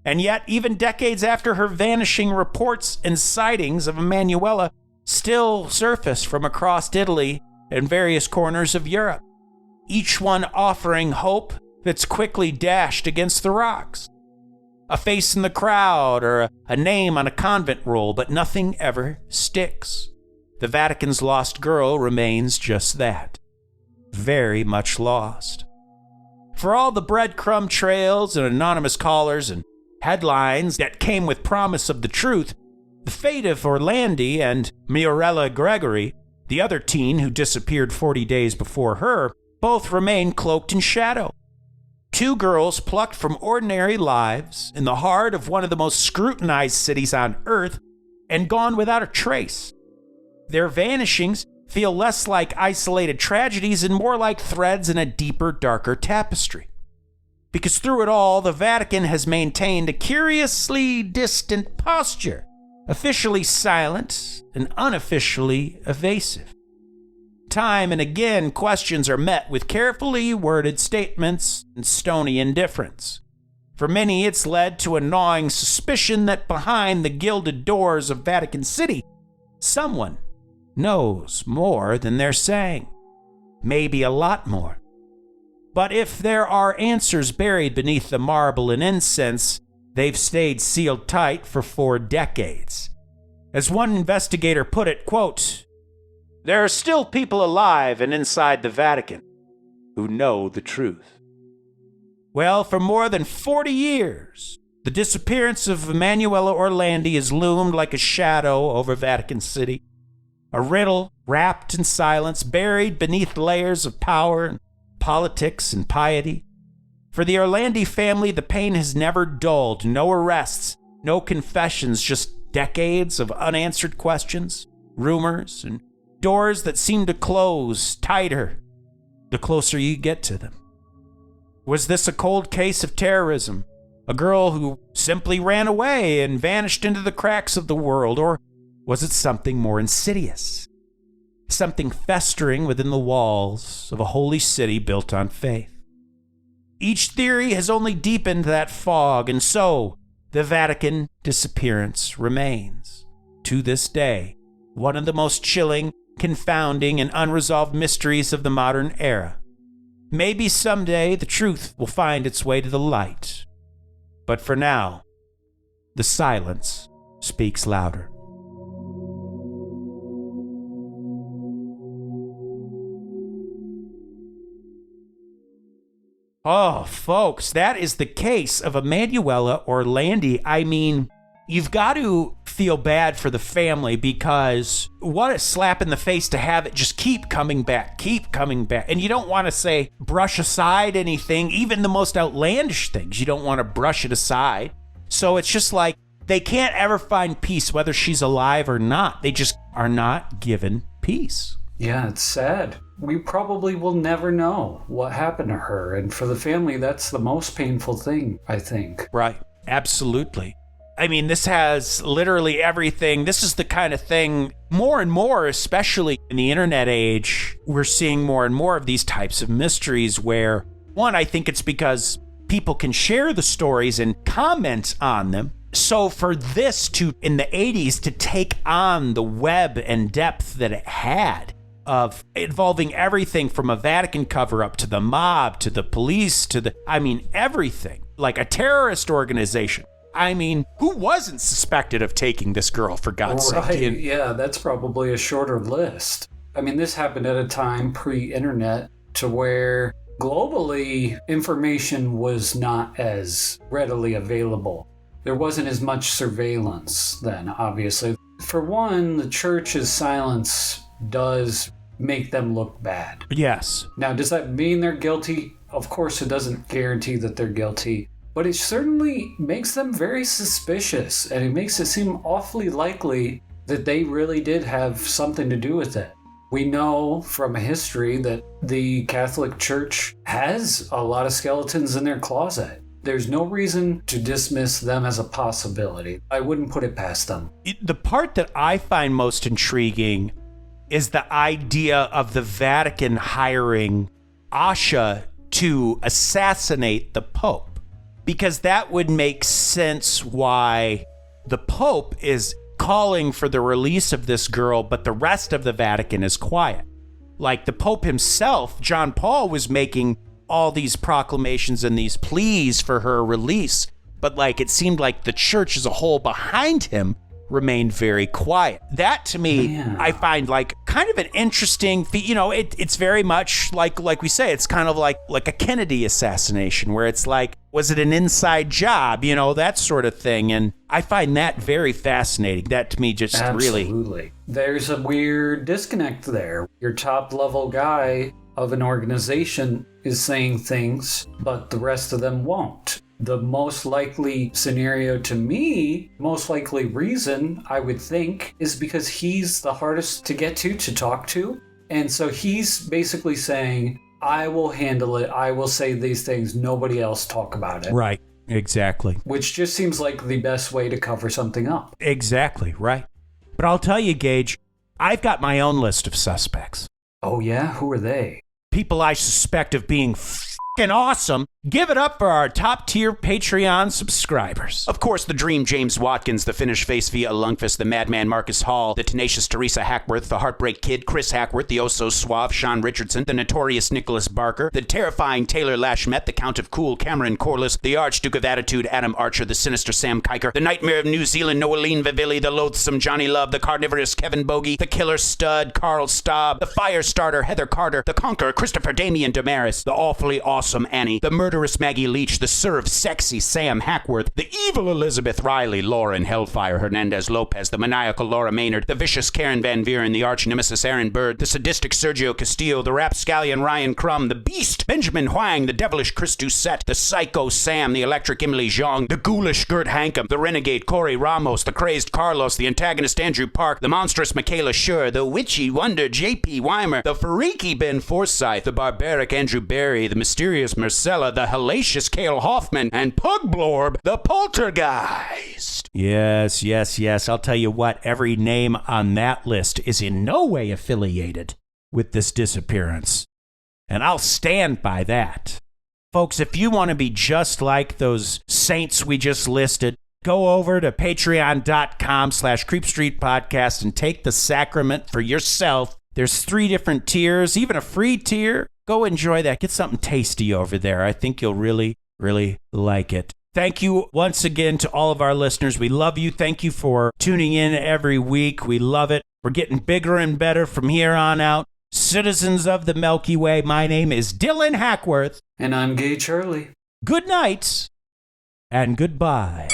And yet, even decades after her vanishing, reports and sightings of Emanuela still surface from across Italy and various corners of Europe, each one offering hope that's quickly dashed against the rocks. A face in the crowd or a name on a convent roll, but nothing ever sticks. The Vatican's lost girl remains just that, very much lost. For all the breadcrumb trails and anonymous callers and headlines that came with promise of the truth, the fate of Orlandi and Mirella Gregory, the other teen who disappeared 40 days before her, both remain cloaked in shadow. Two girls plucked from ordinary lives in the heart of one of the most scrutinized cities on earth and gone without a trace. Their vanishings feel less like isolated tragedies and more like threads in a deeper, darker tapestry. Because through it all, the Vatican has maintained a curiously distant posture, officially silent and unofficially evasive. Time and again, questions are met with carefully worded statements and stony indifference. For many, it's led to a gnawing suspicion that behind the gilded doors of Vatican City, someone knows more than they're saying. Maybe a lot more. But if there are answers buried beneath the marble and incense, they've stayed sealed tight for 4 decades. As one investigator put it, quote, "There are still people alive and inside the Vatican who know the truth." Well, for more than 40 years, the disappearance of Emanuela Orlandi has loomed like a shadow over Vatican City, a riddle wrapped in silence, buried beneath layers of power and politics and piety. For the Orlandi family, the pain has never dulled. No arrests, no confessions, just decades of unanswered questions, rumors, and doors that seem to close tighter the closer you get to them. Was this a cold case of terrorism? A girl who simply ran away and vanished into the cracks of the world? Or was it something more insidious? Something festering within the walls of a holy city built on faith? Each theory has only deepened that fog, and so the Vatican disappearance remains, to this day, one of the most chilling, confounding, and unresolved mysteries of the modern era. Maybe someday the truth will find its way to the light. But for now, the silence speaks louder. Oh, folks, that is the case of Emanuela Orlandi. I mean, you've got to feel bad for the family because what a slap in the face to have it just keep coming back. And you don't want to say brush aside anything, even the most outlandish things. You don't want to brush it aside. So it's just like they can't ever find peace, whether she's alive or not. They just are not given peace. Yeah, it's sad. We probably will never know what happened to her. And for the family, that's the most painful thing, I think. Right. Absolutely. I mean, this has literally everything. This is the kind of thing, more and more, especially in the internet age, we're seeing more and more of these types of mysteries where, one, I think it's because people can share the stories and comment on them. So for this to, in the 80s, to take on the web and depth that it had, of involving everything from a Vatican cover-up to the mob, to the police, to everything. Like a terrorist organization. I mean, who wasn't suspected of taking this girl, for God's sake? Yeah, that's probably a shorter list. I mean, this happened at a time pre-internet to where globally information was not as readily available. There wasn't as much surveillance then, obviously. For one, the church's silence does make them look bad. Yes. Now, does that mean they're guilty? Of course, it doesn't guarantee that they're guilty. But it certainly makes them very suspicious, and it makes it seem awfully likely that they really did have something to do with it. We know from history that the Catholic Church has a lot of skeletons in their closet. There's no reason to dismiss them as a possibility. I wouldn't put it past them. The part that I find most intriguing is the idea of the Vatican hiring Asha to assassinate the Pope. Because that would make sense why the Pope is calling for the release of this girl, but the rest of the Vatican is quiet. Like the Pope himself, John Paul, was making all these proclamations and these pleas for her release, but like it seemed like the church as a whole behind him remained very quiet. That to me, I find like kind of an interesting, it's very much like we say, it's kind of like a Kennedy assassination where it's like, was it an inside job? That sort of thing. And I find that very fascinating. That to me just Absolutely. There's a weird disconnect there. Your top level guy of an organization is saying things, but the rest of them won't. The most likely scenario to me, most likely reason, I would think, is because he's the hardest to get to talk to. And so he's basically saying, I will handle it. I will say these things. Nobody else talk about it. Right. Exactly. Which just seems like the best way to cover something up. Exactly. Right. But I'll tell you, Gage, I've got my own list of suspects. Oh, yeah? Who are they? People I suspect of being f***ing awesome. Give it up for our top-tier Patreon subscribers. Of course, the Dream James Watkins, the Finnish Face via Lungfist, the Madman Marcus Hall, the Tenacious Teresa Hackworth, the Heartbreak Kid Chris Hackworth, the oh-so-suave Sean Richardson, the Notorious Nicholas Barker, the Terrifying Taylor Lashmet, the Count of Cool Cameron Corliss, the Archduke of Attitude Adam Archer, the Sinister Sam Kiker, the Nightmare of New Zealand Noeline Vivilli, the Loathsome Johnny Love, the Carnivorous Kevin Bogey, the Killer Stud Carl Staub, the Firestarter Heather Carter, the Conqueror Christopher Damian Damaris, the Awfully Awesome Annie, the Murderous Maggie Leach, the Serve Sexy Sam Hackworth, the Evil Elizabeth Riley, Lauren Hellfire Hernandez Lopez, the Maniacal Laura Maynard, the Vicious Karen Van Vieren, the Arch Nemesis Aaron Bird, the Sadistic Sergio Castillo, the Rapscallion Ryan Crum, the Beast Benjamin Huang, the Devilish Chris Doucette, the Psycho Sam, the Electric Emily Zhang, the Ghoulish Gert Hankum, the Renegade Corey Ramos, the Crazed Carlos, the Antagonist Andrew Park, the Monstrous Michaela Schur, the Witchy Wonder J.P. Weimer, the Freaky Ben Forsyth, the Barbaric Andrew Barry, the Mysterious Marcella, the Hellacious Cale Hoffman, and Pugblorb, the Poltergeist. Yes. I'll tell you what, every name on that list is in no way affiliated with this disappearance. And I'll stand by that. Folks, if you want to be just like those saints we just listed, go over to patreon.com/creepstreetpodcast and take the sacrament for yourself. There's 3 different tiers, even a free tier. Go enjoy that. Get something tasty over there. I think you'll really, really like it. Thank you once again to all of our listeners. We love you. Thank you for tuning in every week. We love it. We're getting bigger and better from here on out. Citizens of the Milky Way, my name is Dylan Hackworth. And I'm Gage Hurley. Good night and goodbye.